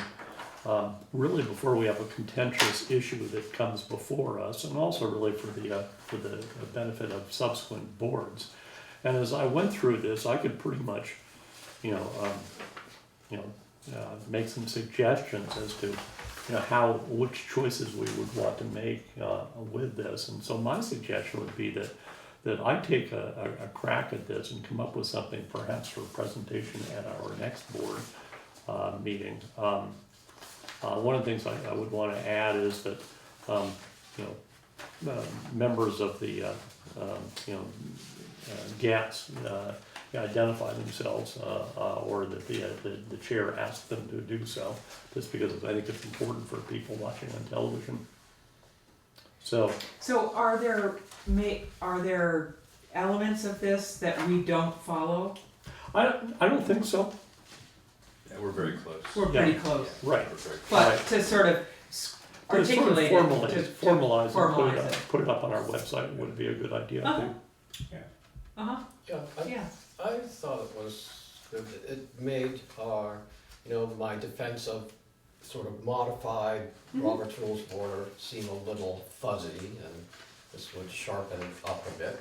really before we have a contentious issue that comes before us, and also really for the benefit of subsequent boards. And as I went through this, I could pretty much, make some suggestions as to which choices we would want to make with this. And so my suggestion would be that I take a crack at this and come up with something perhaps for presentation at our next board meeting. One of the things I would want to add is that members of the GATs identify themselves, or that the chair asks them to do so, just because I think it's important for people watching on television. So are there elements of this that we don't follow? I don't think so. Yeah, we're very close. We're pretty close, Right. We're very close. but Right. to sort of To sort of articulate it, formalize and formalize it. put it up on our website would be a good idea. I think. Uh-huh, Yeah, yeah. I thought it was good. It made our, my defense of sort of modified Robert's Rules of Order seem a little fuzzy, and this would sharpen it up a bit.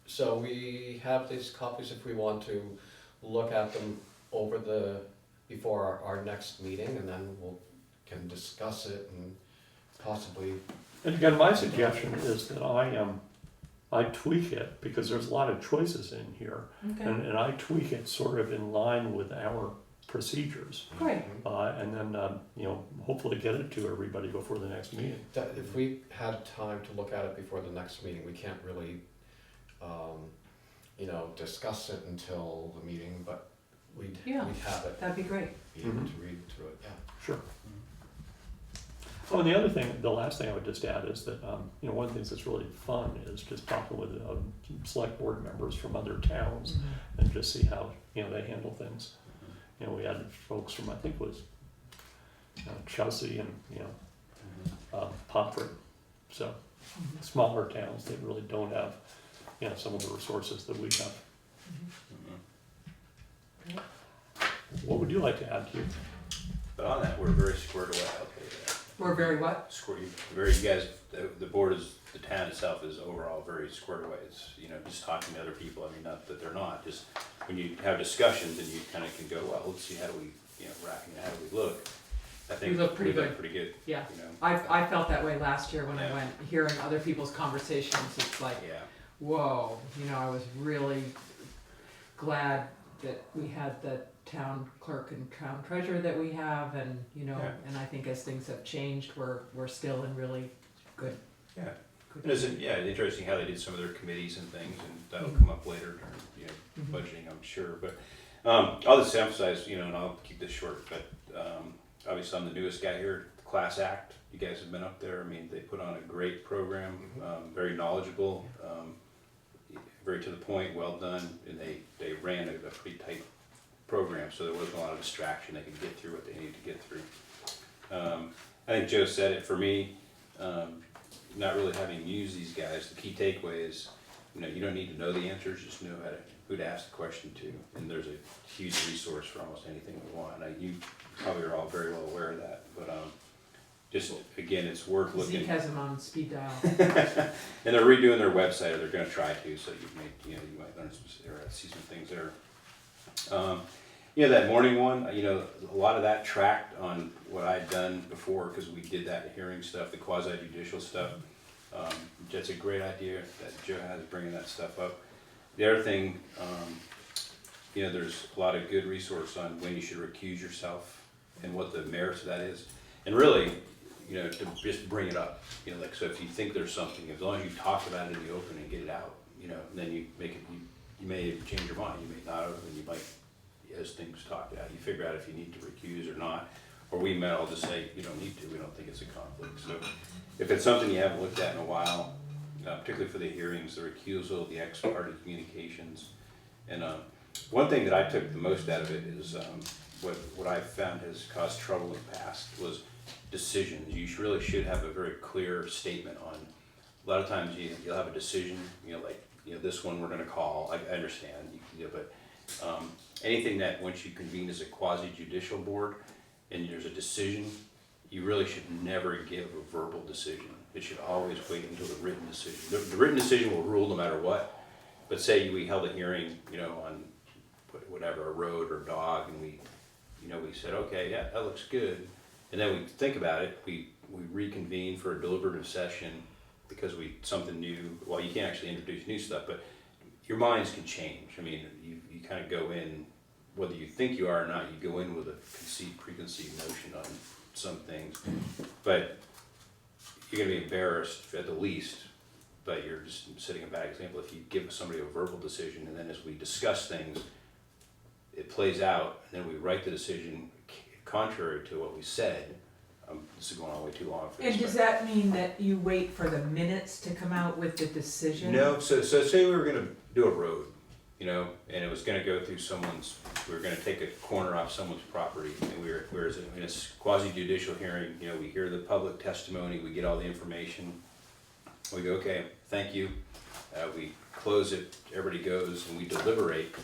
So we have these copies if we want to look at them before our next meeting, and then can discuss it and possibly. And again, my suggestion is that I tweak it, because there's a lot of choices in here, Okay, and I tweak it sort of in line with our procedures, great. and then hopefully get it to everybody before the next meeting. If we had time to look at it before the next meeting, we can't really, discuss it until the meeting, but we'd have it, That'd be great. be able to read through it, yeah. Sure. Oh, and the last thing I would just add is that, one of the things that's really fun is just talking with select board members from other towns and just see how, they handle things. We had folks from, I think it was Chelsea and, Pomfret. So smaller towns that really don't have, some of the resources that we have. What would you like to add, Hugh? But on that, we're very squared away, I'll tell you that. We're very what? The board the town itself is overall very squared away. It's, just talking to other people, I mean, not that they're not, just when you have discussions and you kind of can go, well, let's see, how do we, how do we look? I think We look pretty we look good. pretty good. Yeah. You know? I felt that way last year when I Yeah. went hearing other people's conversations. It's like, Yeah. whoa, I was really glad that we had the town clerk and town treasurer that we have, and Yeah. and I think as things have changed, we're still in really good. Yeah. good And it's interesting how they did some of their committees and things, and that'll Mhm. come up later during Mhm. budgeting, I'm sure. But I'll just emphasize, and I'll keep this short. But obviously, I'm the newest guy here. The Class Act, you guys have been up there. I mean, they put on a great program, very knowledgeable, very to the point, well done, and they ran a pretty tight program, so there wasn't a lot of distraction. They could get through what they needed to get through. I think Joe said it for me. Not really having used these guys, the key takeaway is, you don't need to know the answers, just know who to ask the question to. And there's a huge resource for almost anything we want. You probably are all very well aware of that, but just again, it's worth looking. Zeke has them on speed dial. And they're redoing their website, or they're going to try to, so you might learn or see some things there. That morning one, a lot of that tracked on what I'd done before, because we did that hearing stuff, the quasi-judicial stuff. That's a great idea that Joe has, bringing that stuff up. The other thing, there's a lot of good resource on when you should recuse yourself and what the merits of that is. And really, to just bring it up, so if you think there's something, as long as you talk about it in the open and get it out, then you make it, you may change your mind, you may not, and you might, as things talked out, you figure out if you need to recuse or not, or we might all just say, you don't need to, we don't think it's a conflict. So if it's something you haven't looked at in a while, particularly for the hearings, the recusal, the ex parte communications, and one thing that I took the most out of it is what I found has caused trouble in the past was decisions, you really should have a very clear statement on, a lot of times you'll have a decision, like, this one we're gonna call, I understand, but anything that once you convene as a quasi judicial board and there's a decision, you really should never give a verbal decision. It should always wait until the written decision. The written decision will rule no matter what, but say we held a hearing, on whatever, a road or dog, and we said, okay, yeah, that looks good. And then we think about it, we reconvene for a deliberative session because something new, well, you can't actually introduce new stuff, but your minds can change. I mean, you kind of go in, whether you think you are or not, you go in with a preconceived notion on some things. But you're gonna be embarrassed at the least, but you're just setting a bad example if you give somebody a verbal decision and then as we discuss things, it plays out, and then we write the decision contrary to what we said. This is going on way too long for this. And does that mean that you wait for the minutes to come out with the decision? No, so say we were gonna do a road, and it was gonna go through we were gonna take a corner off someone's property, and whereas in a quasi judicial hearing, we hear the public testimony, we get all the information, we go, okay, thank you, we close it, everybody goes, and we deliberate,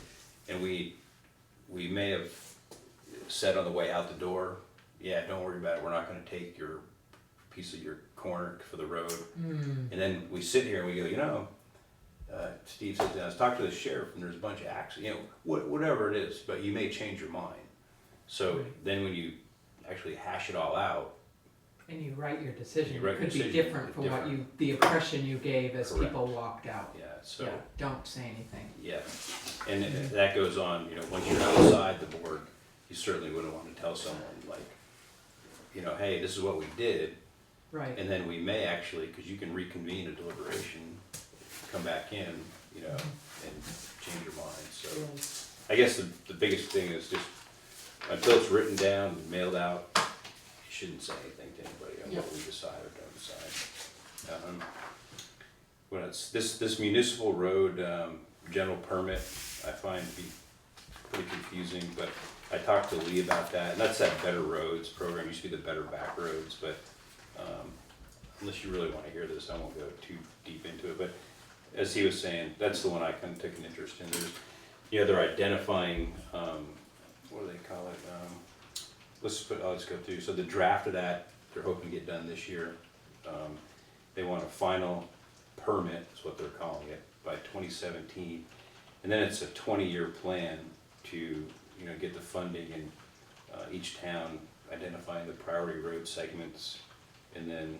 and we may have said on the way out the door, yeah, don't worry about it, we're not gonna take your piece of your corner for the road. And then we sit here and we go, Steve says, I was talking to the sheriff and there's a bunch of accidents, whatever it is, but you may change your mind. So then when you actually hash it all out. And you write your decision, You write it could your be decision, different from different. what the impression you gave as Correct. people walked out. Yeah, so. Yeah, don't say anything. Yeah, and that goes on, once you're outside the board, you certainly wouldn't want to tell someone like, hey, this is what we did. Right. And then we may actually, because you can reconvene a deliberation, come back in, and change your mind. So I guess the biggest thing is just, until it's written down, and mailed out, you shouldn't say anything to anybody on what we decide or don't decide. Well, it's this municipal road general permit, I find to be pretty confusing, but I talked to Lee about that, and that's that Better Roads program, used to be the Better Back Roads, but unless you really want to hear this, I won't go too deep into it, but as he was saying, that's the one I kind of took an interest in. There's, they're identifying, what do they call it? Let's go through. So the draft of that, they're hoping to get done this year. They want a final permit, is what they're calling it, by 2017. And then it's a 20-year plan to, get the funding in each town, identifying the priority road segments, and then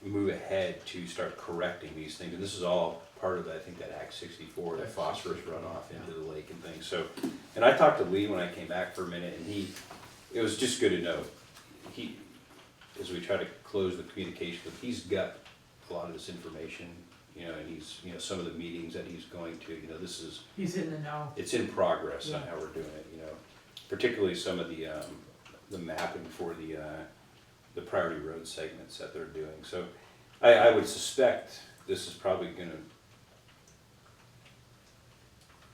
move ahead to start correcting these things. And this is all part of, I think, that Act 64, that phosphorus runoff into the lake and things. So, and I talked to Lee when I came back for a minute, and it was just good to know. As we try to close the communication, he's got a lot of this information, and he's, some of the meetings that he's going to, He's in the know. it's in progress on how we're doing it, particularly some of the mapping for the priority road segments that they're doing. So I would suspect this is probably gonna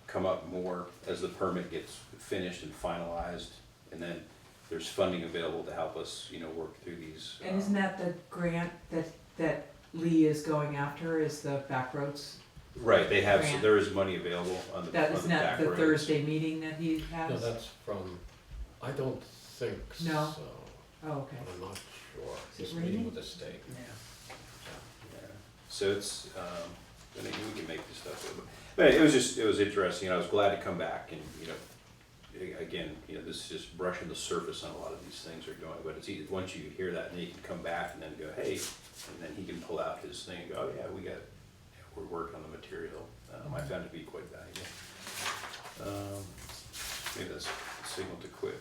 come up more as the permit gets finished and finalized, and then there's funding available to help us, work through these. And isn't that the grant that Lee is going after, is the back roads? Right, they have, so grant? there is money available on the back roads. Isn't that the Thursday meeting that he has? No, that's from, I don't think so. No? Oh, okay. I'm not sure. Is it He's meeting raining? with the state. Yeah. Yeah. So it's, we can make this stuff, but it was interesting, I was glad to come back and, again, this is just brushing the surface on a lot of these things are going, but it's easy, once you hear that, then you can come back and then go, hey, and then he can pull out his thing and go, oh yeah, we're working on the material. I found it to be quite valuable. Maybe that's a signal to quit.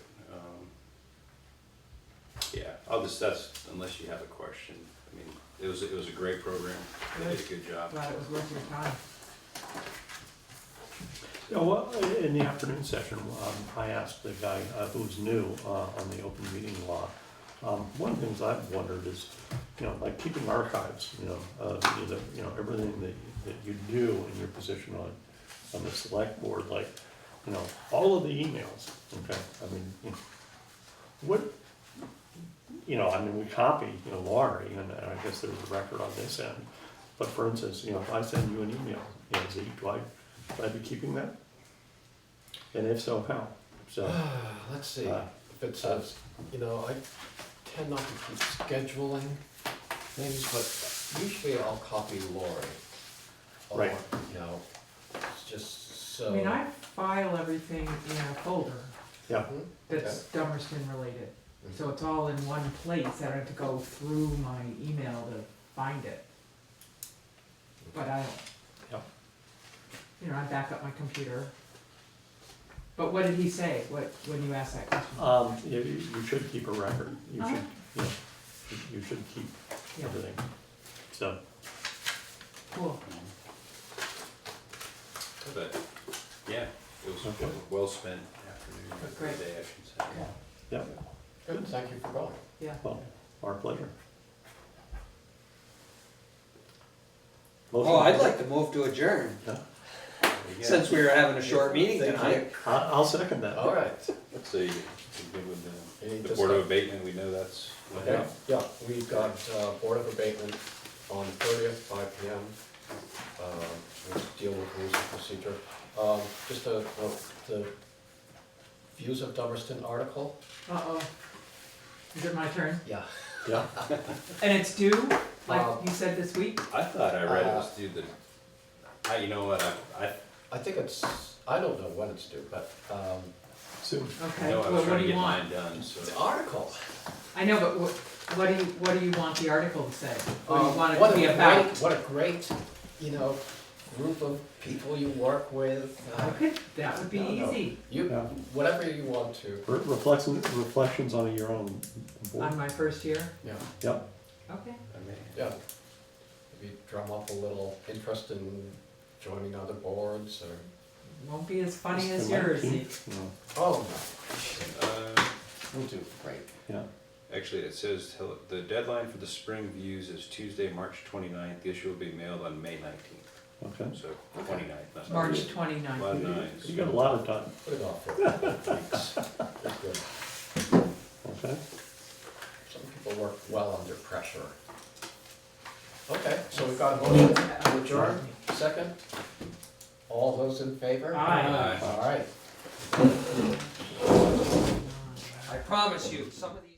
Yeah, that's, unless you have a question. I mean, it was a great program, they did a good job. Glad it was worth your time. Well, in the afternoon session, I asked the guy who's new on the open meeting law. One of the things I've wondered is, like keeping archives, of everything that you do in your position on the select board, like, all of the emails. Okay, I mean, What, I mean, we copy, Laurie, and I guess there's a record on this end. But for instance, if I send you an email, Z, do I be keeping that? And if so, how? So, Let's see, if it says, I tend not to keep scheduling things, but usually I'll copy Lori. Or, Right. It's just so. I mean, I file everything in a folder yeah, Mhm. that's Dummerston related. So it's all in one place, I don't have to go through my email to find it. But I Yeah. I back up my computer. But what did he say, when you asked that question? you should keep a record. You Uh-huh. should, you should keep Yeah. everything. So, Cool. But, yeah, it was Okay. well spent afternoon, or Great. day, I should say. yeah, Good, thank you for going. Yeah. well, our pleasure. Oh, I'd like to move to adjourn, Yeah, Yeah. since we were having a short meeting Thank tonight. I'll second that. All right. Let's see, good with Any the Board of discuss- Abatement, we know that's. Okay, yeah, we've got Board of Abatement on 30th, 5 PM. We'll deal with rules of procedure. Just the Views of Dummerston article? Uh-oh. Is it my turn? Yeah. Yeah, And it's due, like Um, you said this week? I thought I read it was due you know what, I think I don't know when it's due, but soon. I Okay, know I well, was what trying do to you get want? mine done, so. the article. I know, but what do you want the article to say? What do you want it What to a be great- about? What a great, group of people you work with. Okay, that would be No. easy You, Yeah. whatever you want to. Reflections on your own board. on my first year. Yeah. Yep, Okay. I mean, Yeah. Maybe drum up a little interest in joining other boards or. Won't be as funny It's as the yours. 19th, Oh, we'll do. great. Yeah, Actually, it says the deadline for the spring views is Tuesday, March 29th. The issue will be mailed on May 19th. okay. So 29th, not March A 29th. lot of nines. You got a lot of time, Put it off for a couple of weeks. That's good. okay? Some people work well under pressure. Okay, so we've got a motion to adjourn, second. All those in favor? Aye. All right. I promise you, some of these.